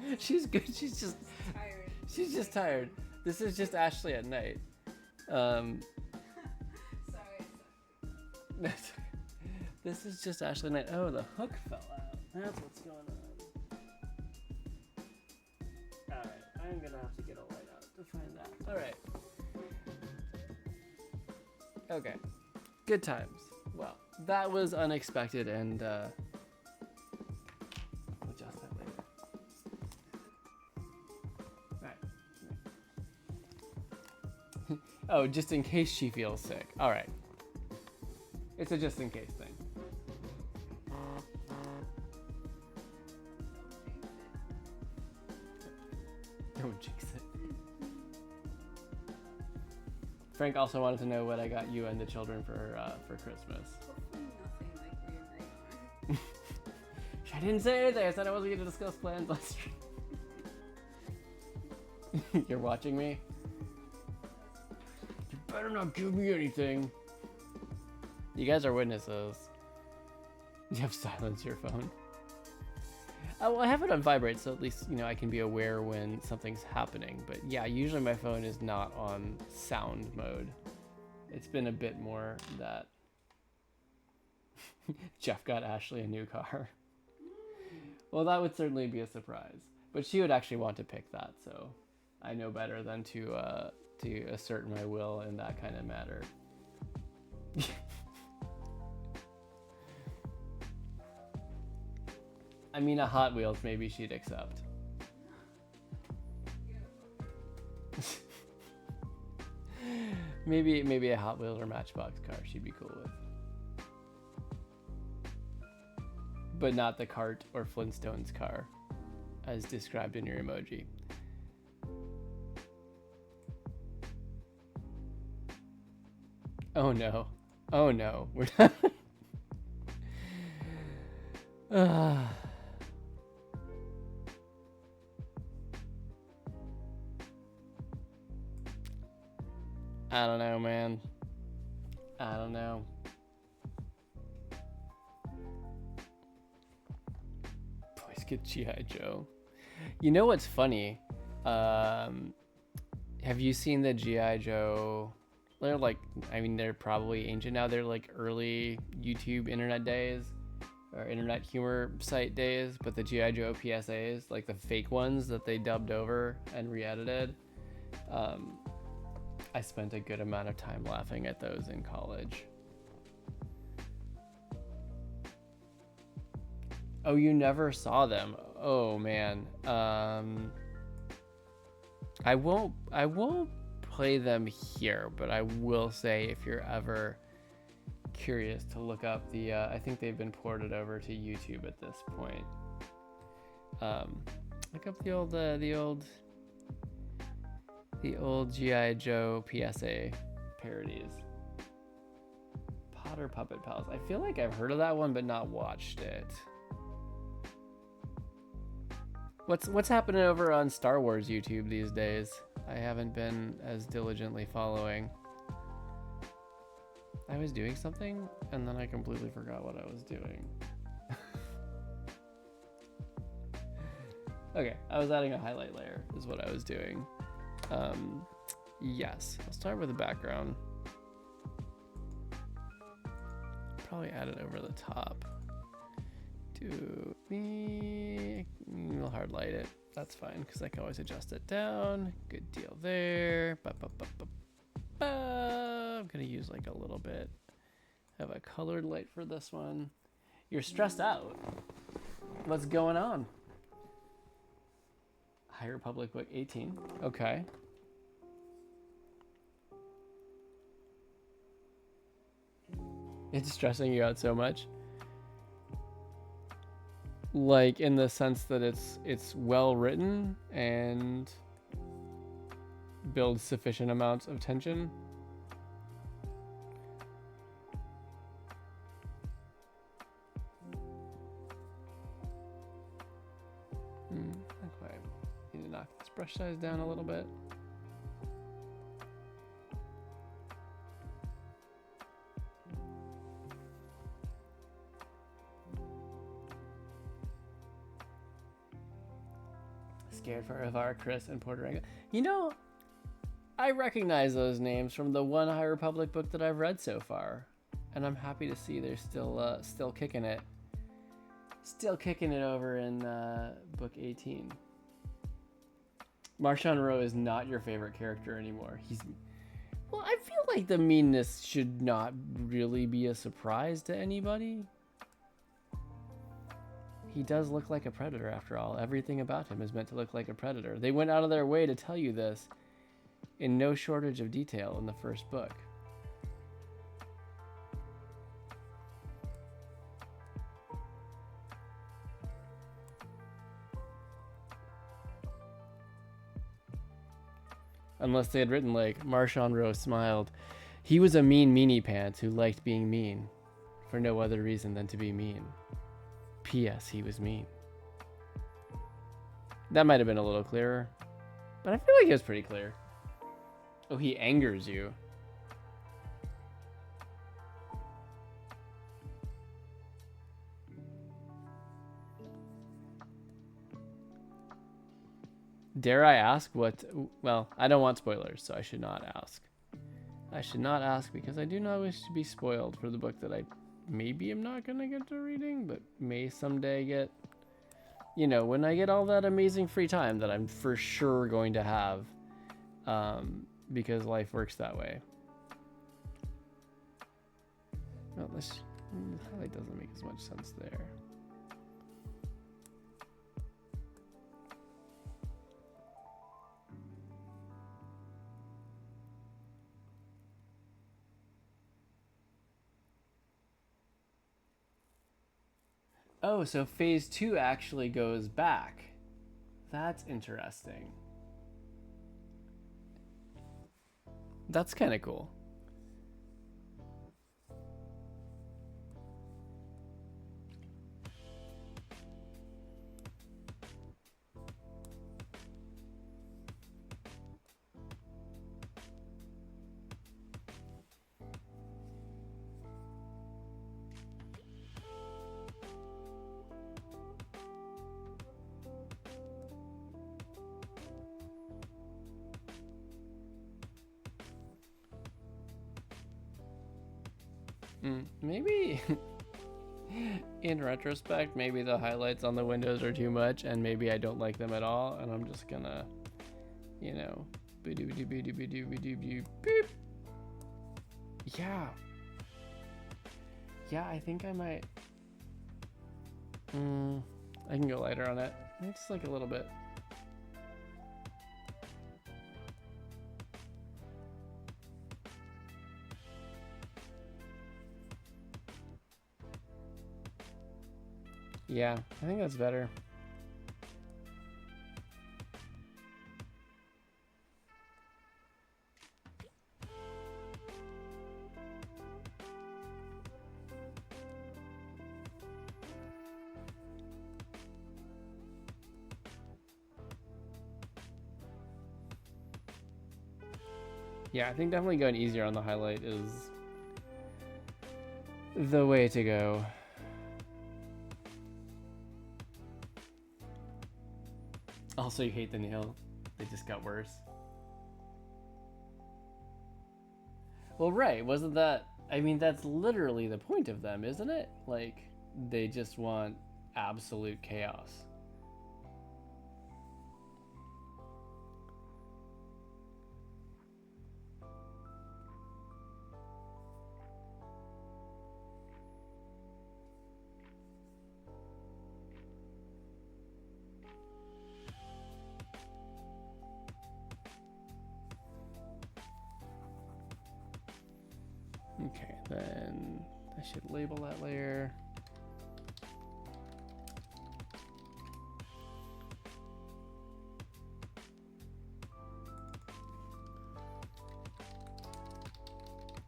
Good. She's good. She's just tired. She's just tired. This is just Ashley at night. Sorry. This is just Ashley at night. Oh, the hook fell out. That's what's going on. Alright, I'm gonna have to get a light out to find that. Alright. Okay. Good times. Well, that was unexpected and I'll adjust that later. Alright. Oh, just in case she feels sick. Alright. It's a just in case thing. Don't jinx it. Frank also wanted to know what I got you and the children for Christmas. Hopefully nothing like we agreed on. I didn't say anything. I said I wasn't going to discuss plans last stream. You're watching me? You better not give me anything. You guys are witnesses. You have silence your phone. Oh, well, I have it on vibrate, so at least, you know, I can be aware when something's happening. But yeah, usually my phone is not on sound mode. It's been a bit more that Geoff got Ashley a new car. Well, that would certainly be a surprise. But she would actually want to pick that, so I know better than to assert my will in that kind of matter. I mean, a Hot Wheels maybe she'd accept. maybe a Hot Wheels or Matchbox car she'd be cool with. But not the cart or Flintstones car, as described in your emoji. Oh no. Oh no. We're not. I don't know, man. I don't know. Boys get G.I. Joe. You know what's funny? Have you seen the G.I. Joe? They're like, I mean, they're probably ancient now. They're like early YouTube internet days or internet humor site days, but the G.I. Joe PSAs, like the fake ones that they dubbed over and re-edited. I spent a good amount of time laughing at those in college. Oh, you never saw them? Oh man. I won't play them here, but I will say if you're ever curious to look up the I think they've been ported over to YouTube at this point. Look up the old G.I. Joe PSA parodies. Potter Puppet Pals. I feel like I've heard of that one but not watched it. What's happening over on Star Wars YouTube these days? I haven't been as diligently following. I was doing something and then I completely forgot what I was doing. Okay, I was adding a highlight layer is what I was doing. Yes, I'll start with the background. Probably add it over the top. We'll hard light it. That's fine because I can always adjust it down. Good deal there. I'm gonna use like a little bit of a colored light for this one. You're stressed out. What's going on? High Republic book 18. Okay. It's stressing you out so much. Like in the sense that it's well written and builds sufficient amounts of tension. Not quite. Need to knock this brush size down a little bit. Scared for Ivar, Chris, and Puerto Rico. You know, I recognize those names from the one High Republic book that I've read so far, and I'm happy to see they're still kicking it. Still kicking it over in book 18. Marchand Rowe is not your favorite character anymore. Well, I feel like the meanness should not really be a surprise to anybody. He does look like a predator after all. Everything about him is meant to look like a predator. They went out of their way to tell you this in no shortage of detail in the first book. Unless they had written like, Marchand Rowe smiled. He was a mean meanie pants who liked being mean for no other reason than to be mean. P.S. He was mean. That might have been a little clearer, but I feel like it was pretty clear. Oh, he angers you. Dare I ask what... Well, I don't want spoilers, so I should not ask. I should not ask because I do not wish to be spoiled for the book that I maybe am not going to get to reading, but may someday get... You know, when I get all that amazing free time that I'm for sure going to have, because life works that way. Well, this highlight doesn't make as much sense there. Oh, so phase 2 actually goes back. That's interesting. That's kind of cool. Maybe in retrospect, maybe the highlights on the windows are too much and maybe I don't like them at all and I'm just gonna, you know, Boop. Yeah. Yeah, I think I might. I can go lighter on it. Just like a little bit. Yeah, I think that's better. Yeah, I think definitely going easier on the highlight is the way to go. Also, you hate the nail. They just got worse. Well, right. Wasn't that... I mean, that's literally the point of them, isn't it? Like, they just want absolute chaos. Okay, then I should label that layer.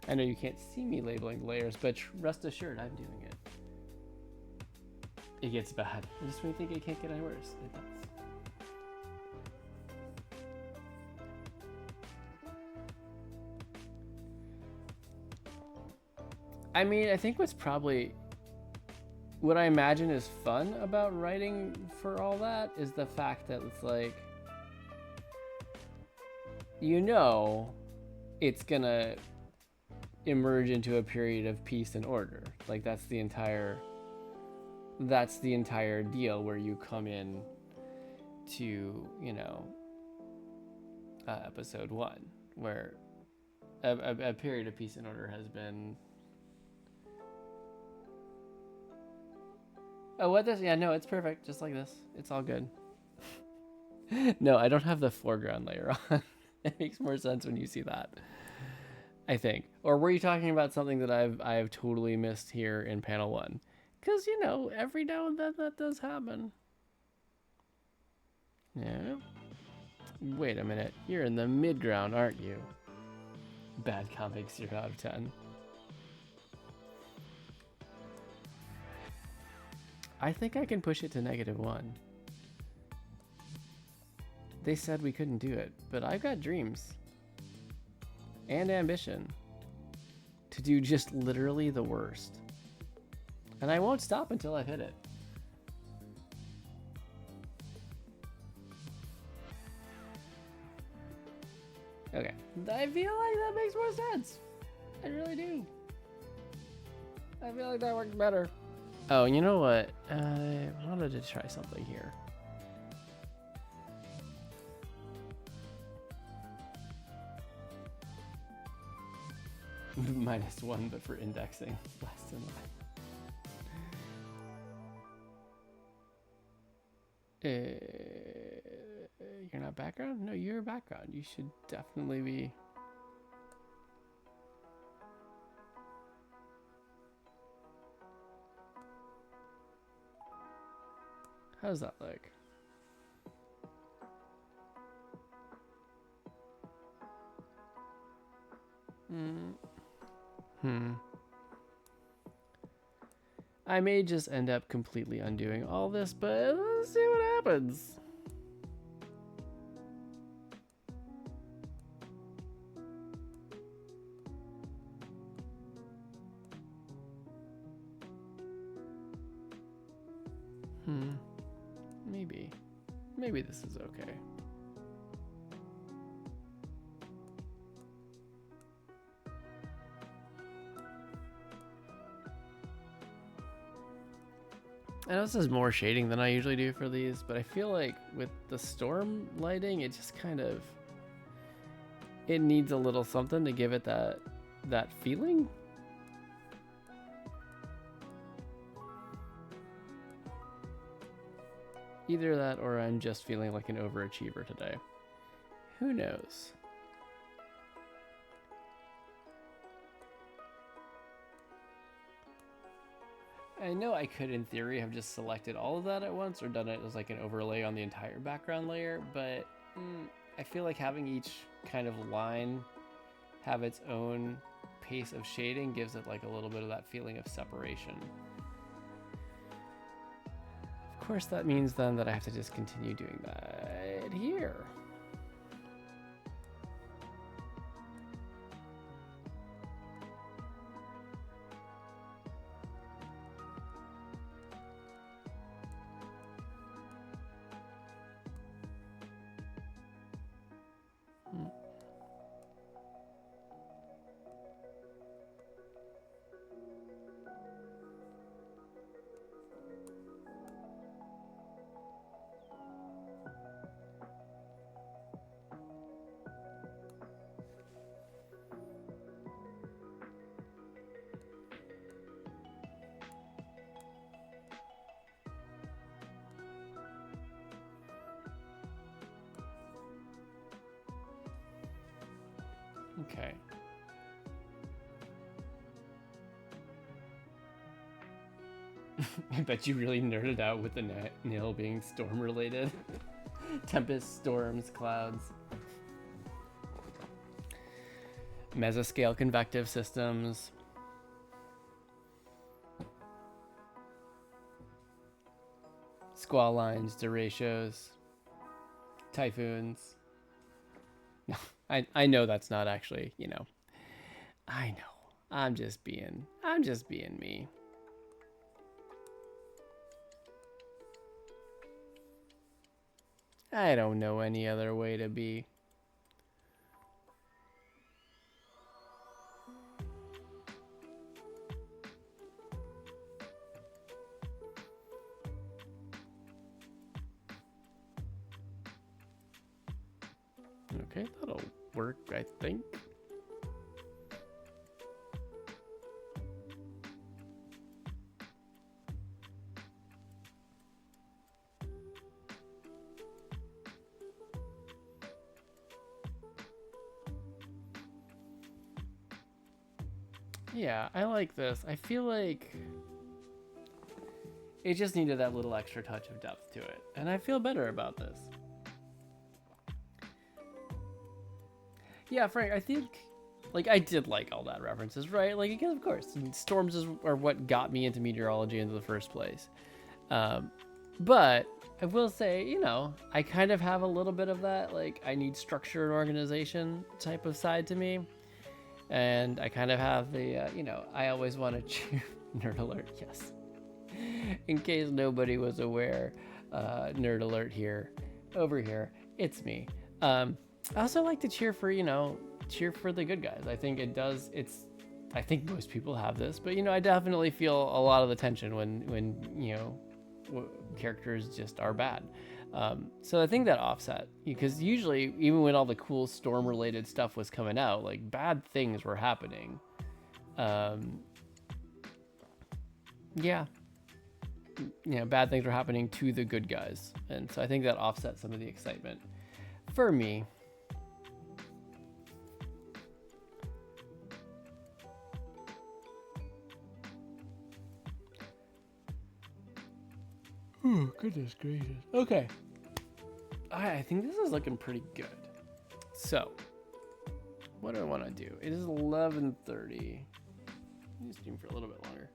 I know you can't see me labeling layers, but rest assured I'm doing it. It gets bad. I just really think it can't get any worse. It does. I mean, I think what's probably, what I imagine is fun about writing for all that is the fact that it's like, you know, it's gonna emerge into a period of peace and order. Like that's the entire deal where you come in to, you know, episode 1, where a period of peace and order has been. Oh, what this? Yeah, no, it's perfect. Just like this. It's all good. No, I don't have the foreground layer on. It makes more sense when you see that, I think. Or were you talking about something that I've totally missed here in panel 1? Because, you know, every now and then that does happen. Yeah. Wait a minute. You're in the midground, aren't you? Bad comic 0 out of 10. I think I can push it to -1. They said we couldn't do it, but I've got dreams and ambition to do just literally the worst. And I won't stop until I've hit it. Okay, I feel like that makes more sense. I really do. I feel like that worked better. Oh, you know what? I wanted to try something here. -1, but for indexing. Last in line. You're not background? No, you're background. You should definitely be. How does that look? I may just end up completely undoing all this, but let's see what happens. Maybe this is okay. I know this is more shading than I usually do for these, but I feel like with the storm lighting, it just kind of, it needs a little something to give it that feeling. Either that or I'm just feeling like an overachiever today. Who knows? I know I could, in theory, have just selected all of that at once or done it as like an overlay on the entire background layer, but I feel like having each kind of line have its own pace of shading gives it like a little bit of that feeling of separation. Of course, that means then that I have to just continue doing that here. Okay. I bet you really nerded out with the nail being storm related. Tempest, storms, clouds. Mesoscale convective systems. Squall lines, derechos. Typhoons. No, I know that's not actually, you know. I know. I'm just being me. I don't know any other way to be. Okay, that'll work, I think. Yeah, I like this. I feel like it just needed that little extra touch of depth to it, and I feel better about this. Yeah, Frank, I think, like, I did like all that references, right? Like, again, of course, I mean, storms are what got me into meteorology in the first place. But I will say, you know, I kind of have a little bit of that, like, I need structure and organization type of side to me. And I kind of have the, you know, I always want to cheer. Nerd alert, yes. In case nobody was aware, nerd alert here. Over here, it's me. I also like to cheer for, you know, cheer for the good guys. I think it does, I think most people have this, but, you know, I definitely feel a lot of the tension when you know, characters just are bad. So I think that offset, because usually even when all the cool storm related stuff was coming out, like bad things were happening. Yeah, you know, bad things were happening to the good guys. And so I think that offset some of the excitement for me. Oh, goodness gracious. Okay. I think this is looking pretty good. So, what do I want to do? It is 11:30. Let me stream for a little bit longer.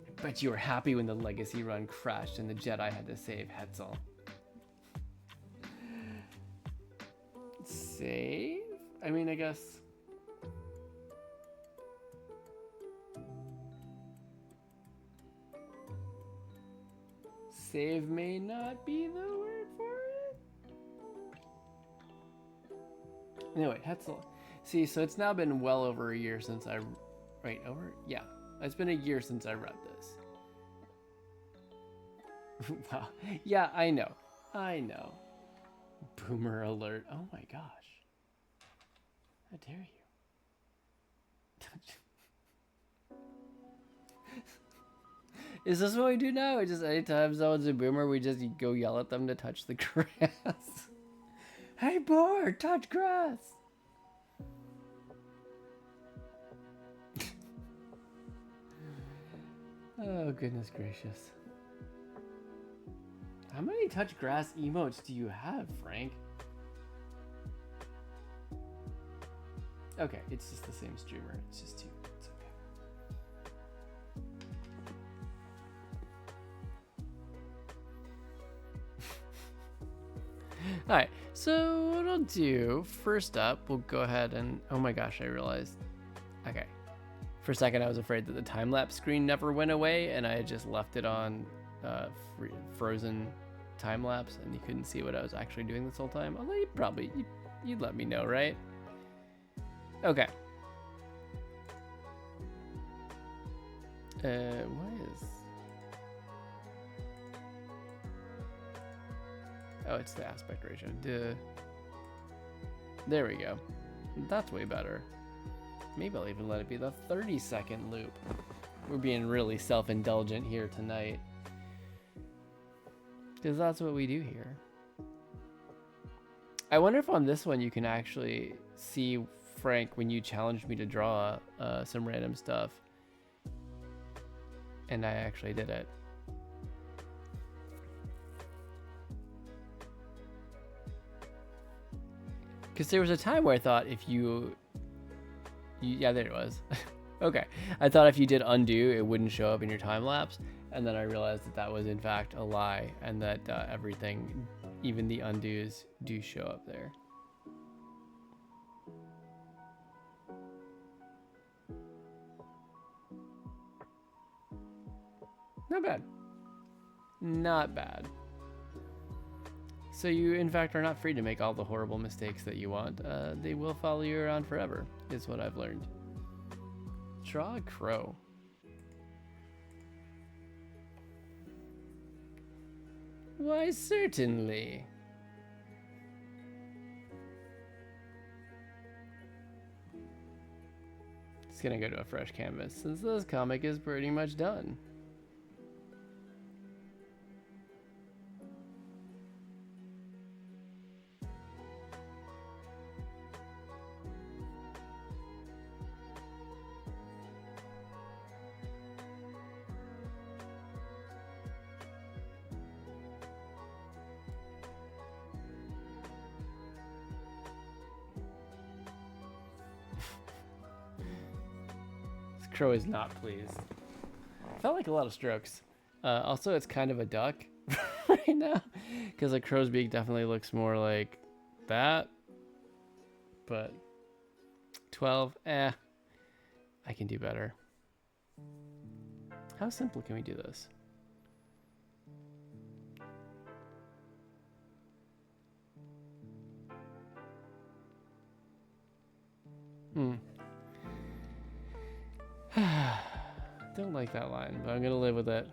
I bet you were happy when the Legacy run crashed and the Jedi had to save Hetzel. Save? I mean, I guess... Save may not be the word for it. Anyway, Hetzel. See, so it's now been well over a year since I... Right, over? Yeah. It's been a year since I read this. Wow. Yeah, I know. Boomer alert. Oh my gosh. How dare you? Is this what we do now? Or just anytime someone's a boomer, we just go yell at them to touch the grass? Hey, boy, touch grass! Oh, goodness gracious. How many touch grass emotes do you have, Frank? Okay, it's just the same streamer. It's just two. It's okay. Alright, so what I'll do, first up, we'll go ahead and... Oh my gosh, I realized... Okay. For a second, I was afraid that the time-lapse screen never went away, and I had just left it on frozen time-lapse, and you couldn't see what I was actually doing this whole time. Although you'd let me know, right? Okay. What is... Oh, it's the aspect ratio. Duh. There we go. That's way better. Maybe I'll even let it be the 30-second loop. We're being really self-indulgent here tonight. Because that's what we do here. I wonder if on this one you can actually see Frank when you challenged me to draw some random stuff. And I actually did it. Because there was a time where I thought if yeah, there it was. Okay. I thought if you did undo, it wouldn't show up in your time lapse. And then I realized that that was in fact a lie, and that everything, even the undos, do show up there. Not bad. Not bad. So you, in fact, are not free to make all the horrible mistakes that you want. They will follow you around forever, is what I've learned. Draw a crow. Why, certainly. It's gonna go to a fresh canvas, since this comic is pretty much done. Crow is not pleased. Felt like a lot of strokes. Also, it's kind of a duck right now, because a crow's beak definitely looks more like that. But 12, I can do better. How simple can we do this? Don't like that line, but I'm gonna live with it.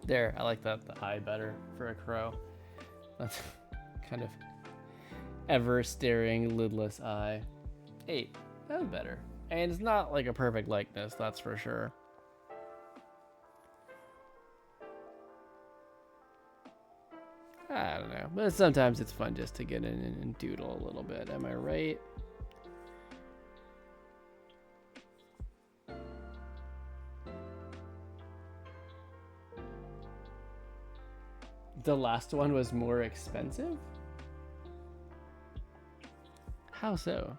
There, I like that, the eye better for a crow. That's kind of ever staring lidless eye. 8, that was better. And it's not like a perfect likeness, that's for sure. I don't know, but sometimes it's fun just to get in and doodle a little bit, am I right? The last one was more expensive? How so?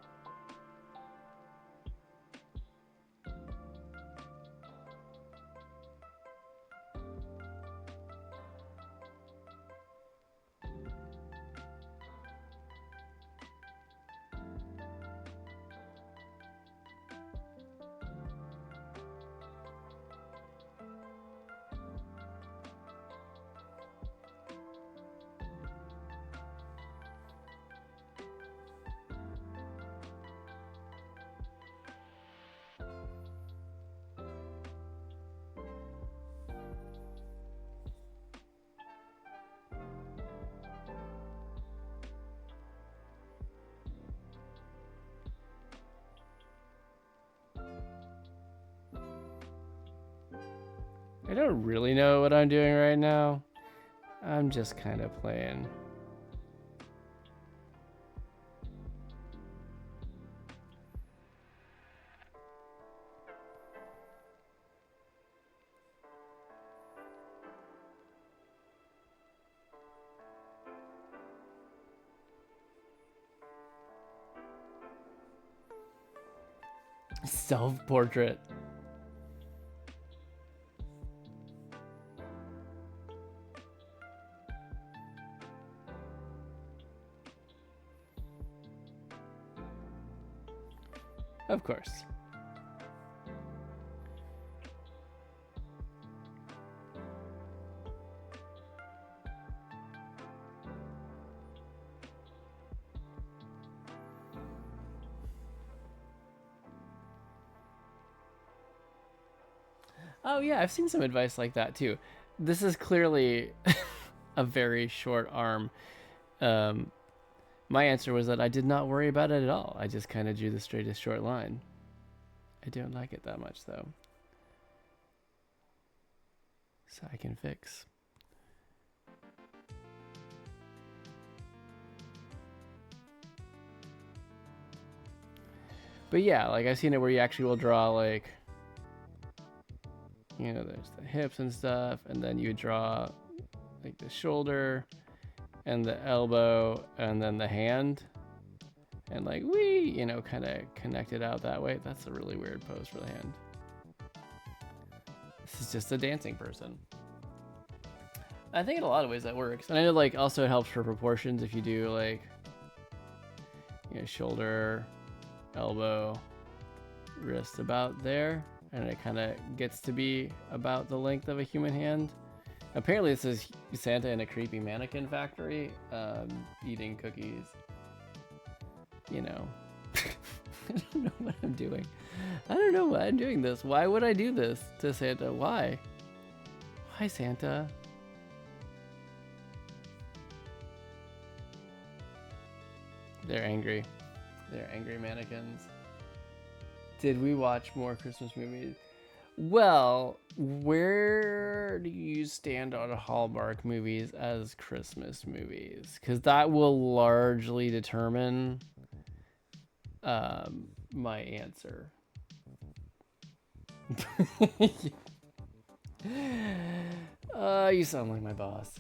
I don't really know what I'm doing right now. I'm just kind of playing. Self-portrait. Of course. Oh yeah, I've seen some advice like that too. This is clearly a very short arm. My answer was that I did not worry about it at all. I just kind of drew the straightest short line. I don't like it that much though. So I can fix. But yeah, like I've seen it where you actually will draw like, you know, there's the hips and stuff, and then you draw like the shoulder and the elbow and then the hand, and like you know, kind of connect it out that way. That's a really weird pose for the hand. This is just a dancing person. I think in a lot of ways that works, and I know like also it helps for proportions if you do like, you know, shoulder, elbow, wrist about there, and it kind of gets to be about the length of a human hand. Apparently this is Santa in a creepy mannequin factory, eating cookies. You know. I don't know what I'm doing. I don't know why I'm doing this. Why would I do this to Santa? Why? Why, Santa? They're angry. They're angry mannequins. Did we watch more Christmas movies? Well, where do you stand on Hallmark movies as Christmas movies? Because that will largely determine my answer. You sound like my boss.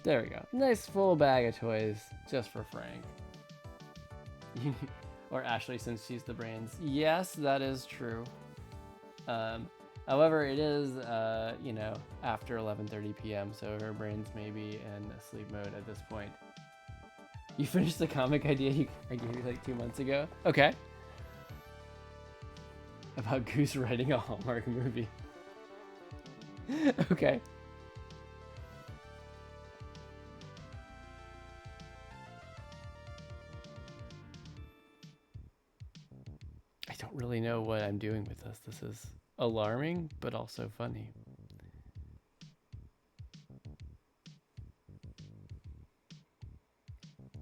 There we go. Nice full bag of toys just for Frank. Or Ashley, since she's the brains. Yes, that is true. However, it is, you know, after 11:30 p.m., so her brains may be in sleep mode at this point. You finished the comic idea I gave you like 2 months ago? Okay. About Goose writing a Hallmark movie. Okay. I don't really know what I'm doing with this. This is alarming, but also funny.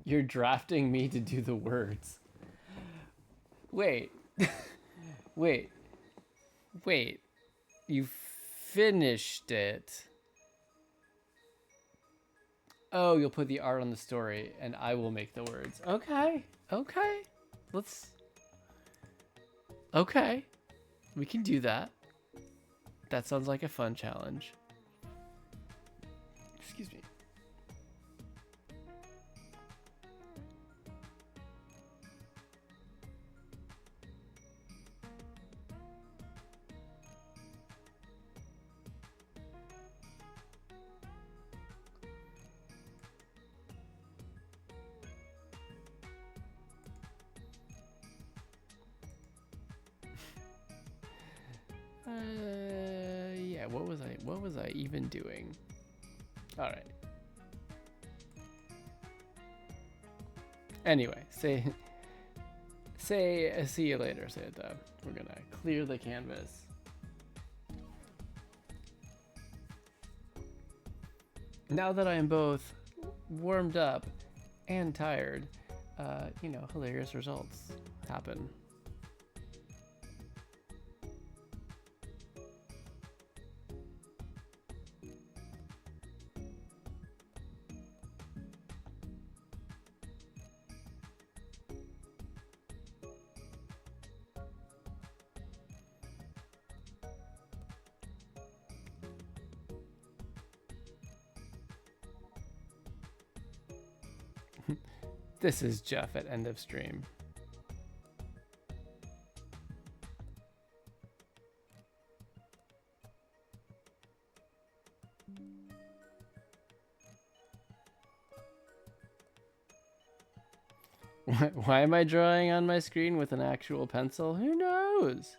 You're drafting me to do the words. Wait. Wait. You finished it. Oh, you'll put the art on the story, and I will make the words. Okay. Okay. We can do that. That sounds like a fun challenge. Excuse me. Yeah, what was I even doing? All right. Anyway, Say, see you later, say it though. We're gonna clear the canvas. Now that I am both warmed up and tired, you know, hilarious results happen. This is Geoff at end of stream. Why am I drawing on my screen with an actual pencil? Who knows?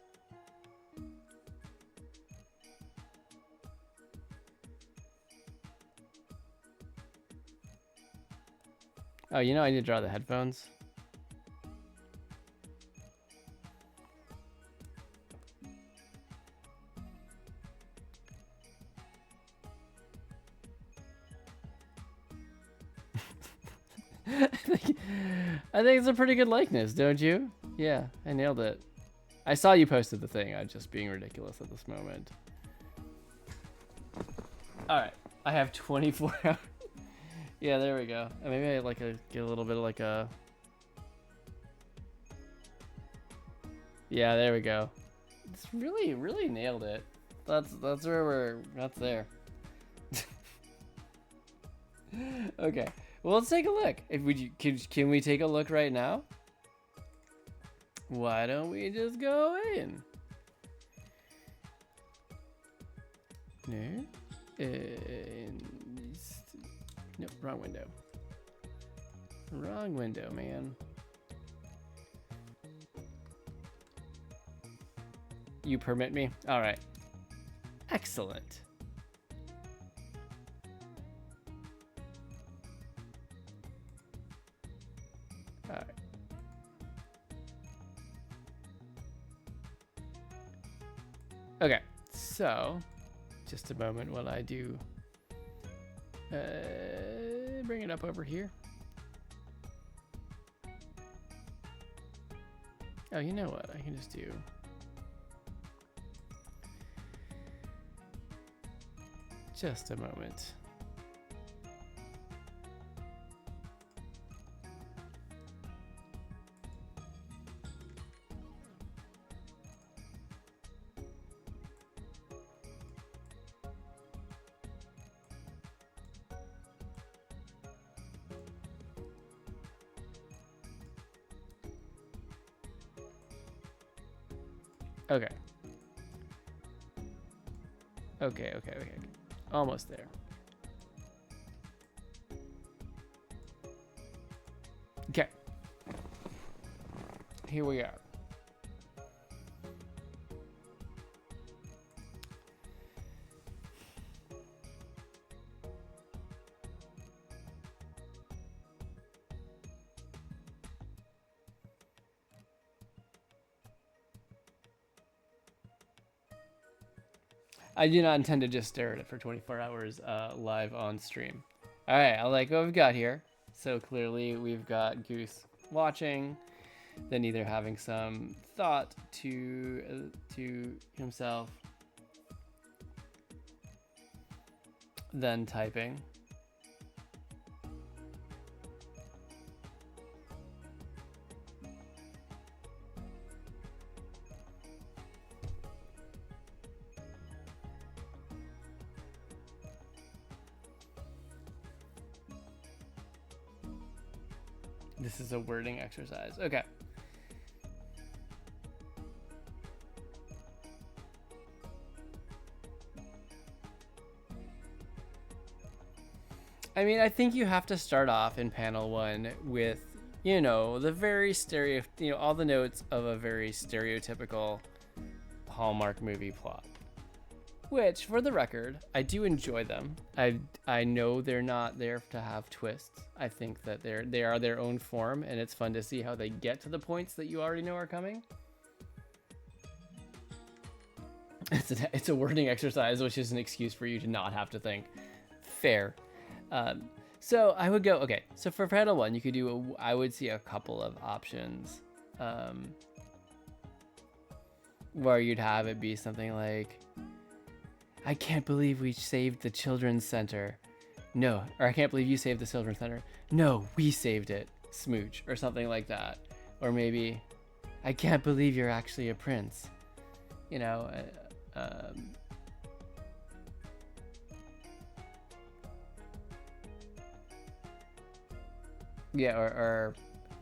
Oh, you know I need to draw the headphones. I think it's a pretty good likeness, don't you? Yeah, I nailed it. I saw you posted the thing. I'm just being ridiculous at this moment. All right, I have 24 hours. Yeah, there we go. Maybe I like get a little bit of like a. Yeah, there we go. It's really nailed it. That's where that's there. Okay, well let's take a look. If we can we take a look right now? Why don't we just go in? No. Nope, wrong window. Wrong window, man. You permit me? All right. Excellent. All right. Okay, so just a moment while I do bring it up over here. Oh, you know what? I can just do just a moment. Okay. Okay. Almost there. Okay. Here we are. I do not intend to just stare at it for 24 hours live on stream. All right, I like what we've got here. So clearly we've got Goose watching, then either having some thought to himself, then typing. This is a wording exercise. Okay. I mean, I think you have to start off in panel one with, you know, the very all the notes of a very stereotypical Hallmark movie plot. Which, for the record, I do enjoy them. I know they're not there to have twists. I think that they are their own form, and it's fun to see how they get to the points that you already know are coming. It's a wording exercise, which is an excuse for you to not have to think. Fair. So I would go, okay, so for panel 1, you could do, I would see a couple of options. Where you'd have it be something like, I can't believe we saved the children's center. No, or I can't believe you saved the children's center. No, we saved it. Smooch, or something like that. Or maybe, I can't believe you're actually a prince. You know, yeah, or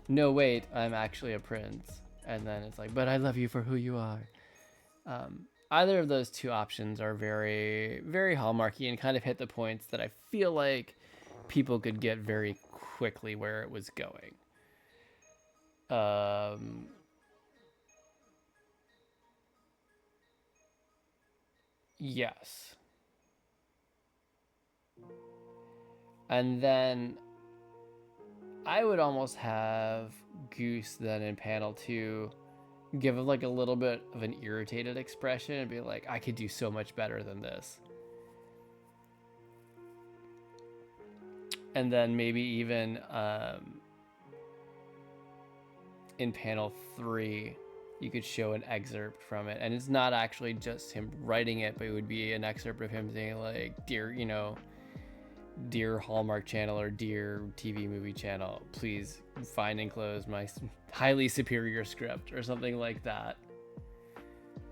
no, wait, I'm actually a prince. And then it's like, but I love you for who you are. Either of those two options are very, very hallmarky and kind of hit the points that I feel like people could get very quickly where it was going. Yes. And then I would almost have Goose then in panel 2 give like a little bit of an irritated expression and be like, I could do so much better than this. And then maybe even in panel 3, you could show an excerpt from it. And it's not actually just him writing it, but it would be an excerpt of him saying like, dear, you know, dear Hallmark Channel or dear TV movie channel, please find and close my highly superior script or something like that.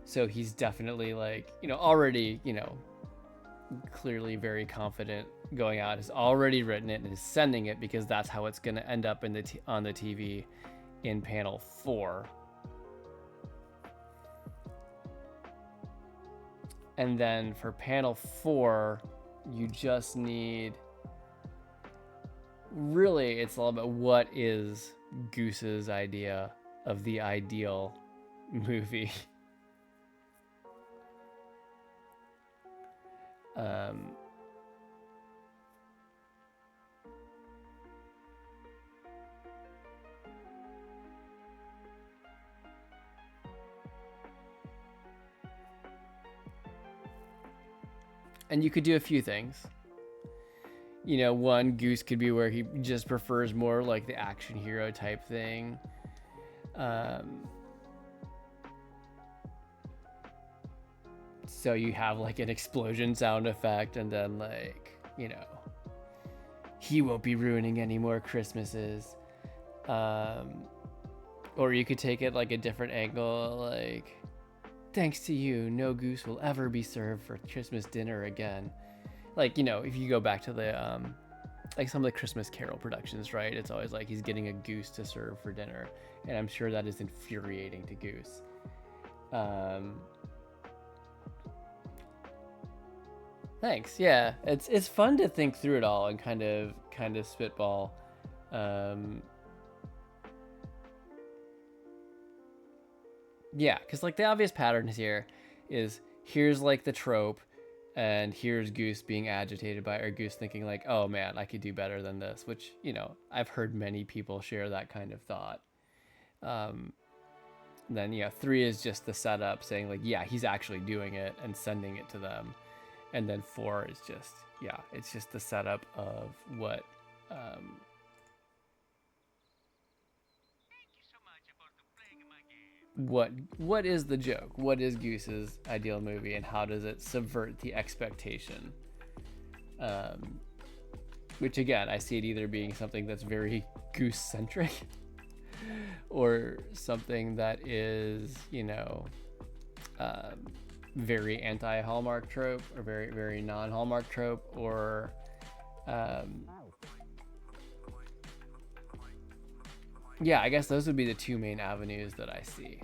So he's definitely like, you know, already, you know, clearly very confident going out, has already written it and is sending it because that's how it's going to end up in the on the TV in panel 4. And then for panel 4, you just need, really, it's all about what is Goose's idea of the ideal movie. And you could do a few things. You know, one, Goose could be where he just prefers more like the action hero type thing. So you have like an explosion sound effect and then like, you know, he won't be ruining any more Christmases. Or you could take it like a different angle, like, thanks to you, no Goose will ever be served for Christmas dinner again. Like, you know, if you go back to the, like some of the Christmas Carol productions, right? It's always like he's getting a goose to serve for dinner. And I'm sure that is infuriating to Goose. Thanks. Yeah, it's fun to think through it all and kind of spitball. Yeah, because like the obvious pattern here is here's like the trope, and here's Goose being agitated by, or Goose thinking like, oh man, I could do better than this, which, you know, I've heard many people share that kind of thought. Then, yeah, 3 is just the setup saying like, yeah, he's actually doing it and sending it to them. And then 4 is just, yeah, it's just the setup of what, what is the joke? What is Goose's ideal movie, and how does it subvert the expectation? Which again, I see it either being something that's very Goose-centric or something that is, you know, very anti-Hallmark trope or very, very non-Hallmark trope, or yeah, I guess those would be the two main avenues that I see.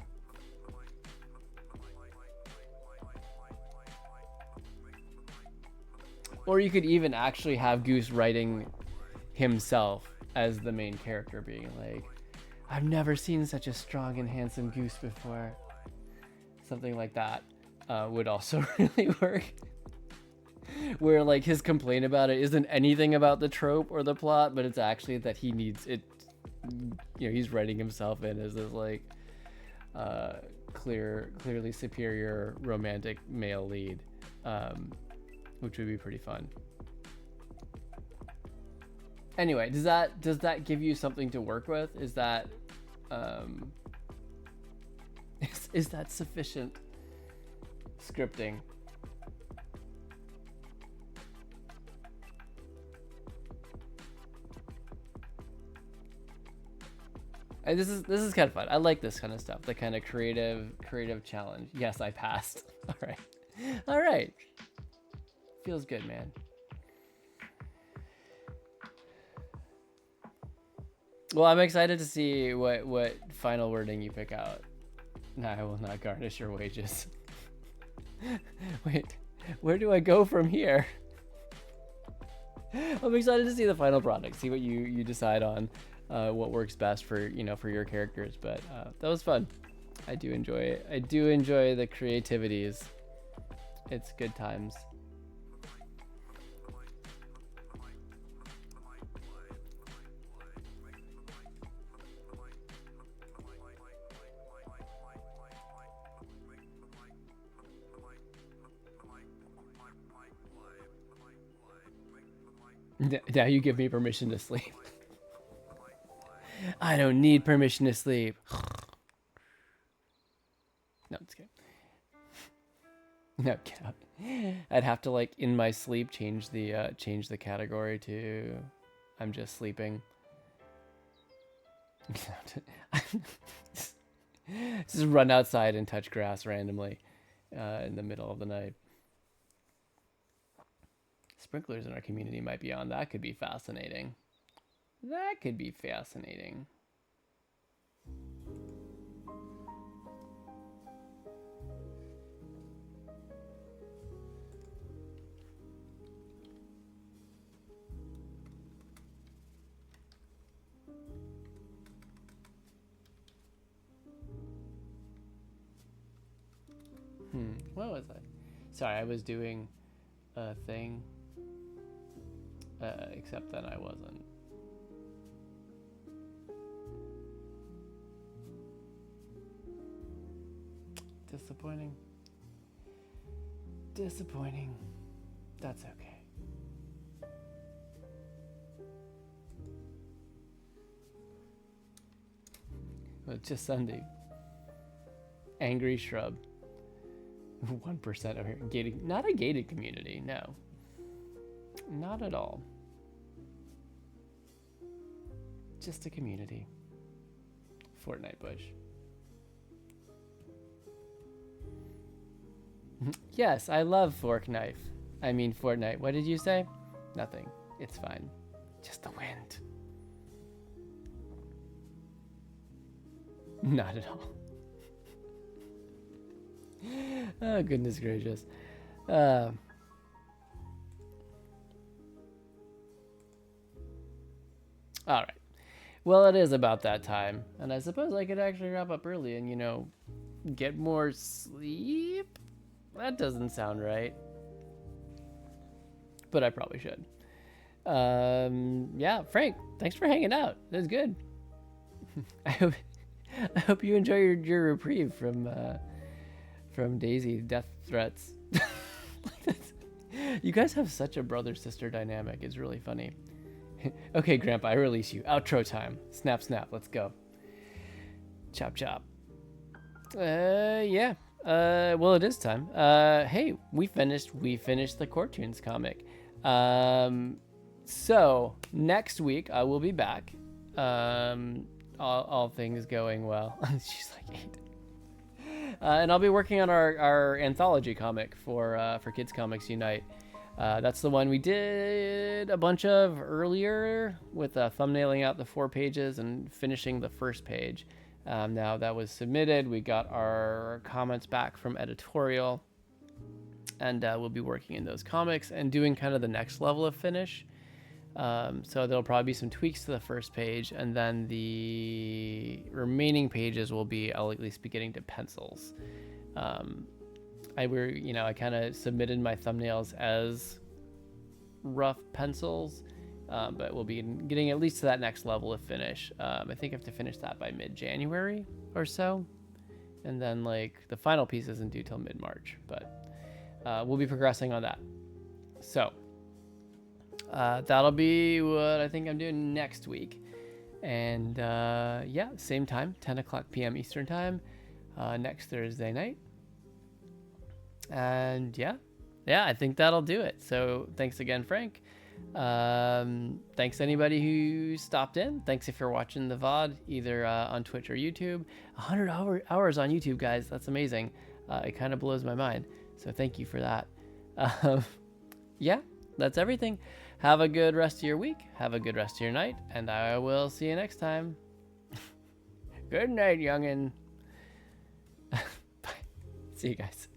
Or you could even actually have Goose writing himself as the main character, being like, I've never seen such a strong and handsome Goose before. Something like that. would also really work. Where like his complaint about it isn't anything about the trope or the plot, but it's actually that he needs it. You know, he's writing himself in as this like clearly superior romantic male lead, which would be pretty fun. Anyway, does that give you something to work with? Is that is that sufficient scripting? And this is kind of fun. I like this kind of stuff. The kind of creative challenge. Yes, I passed. All right. Feels good, man. Well, I'm excited to see what final wording you pick out. No, I will not garnish your wages. Wait, where do I go from here? I'm excited to see the final product. See what you decide on. What works best for your characters, but that was fun. I do enjoy it. I do enjoy the creativities. It's good times. Now you give me permission to sleep. I don't need permission to sleep. No, it's good. No, get up. I'd have to like in my sleep change the category to I'm just sleeping. Just run outside and touch grass randomly in the middle of the night. Sprinklers in our community might be on. That could be fascinating. That could be fascinating. What was I? Sorry, I was doing a thing. Except that I wasn't. Disappointing. Disappointing. That's okay. Well, it's just Sunday. Angry shrub. 1% of here. Gated, not a gated community, no. Not at all. Just a community. Fortnite bush. Yes, I love fork knife. I mean Fortnite. What did you say? Nothing. It's fine. Just the wind. Not at all. Oh, goodness gracious. All right. Well, it is about that time. And I suppose I could actually wrap up early and, get more sleep? That doesn't sound right. But I probably should. Yeah, Frank, thanks for hanging out. That was good. I hope you enjoy your reprieve from Daisy death threats. You guys have such a brother-sister dynamic. It's really funny. Okay, Grandpa, I release you. Outro time. Snap, snap. Let's go. Chop, chop. Yeah. Well, it is time. Hey, we finished the Core Toons comic. So next week I will be back. All things going well. She's like 8. And I'll be working on our anthology comic for Kids Comics Unite. That's the one we did a bunch of earlier with thumbnailing out the 4 pages and finishing the first page. Now that was submitted, we got our comments back from editorial, and we'll be working in those comics and doing kind of the next level of finish. So there'll probably be some tweaks to the first page, and then the remaining pages will be, I'll at least be getting to pencils. I kind of submitted my thumbnails as rough pencils, but we'll be getting at least to that next level of finish. I think I have to finish that by mid-January or so, and then like the final piece isn't due till mid-March, but we'll be progressing on that. So that'll be what I think I'm doing next week. And yeah, same time, 10 o'clock p.m. Eastern time, next Thursday night. And yeah, I think that'll do it. So thanks again, Frank. Thanks to anybody who stopped in. Thanks if you're watching the VOD, either on Twitch or YouTube. 100 hours on YouTube, guys. That's amazing. It kind of blows my mind. So thank you for that. Yeah, that's everything. Have a good rest of your week. Have a good rest of your night. And I will see you next time. Good night, youngin'. Bye. See you guys.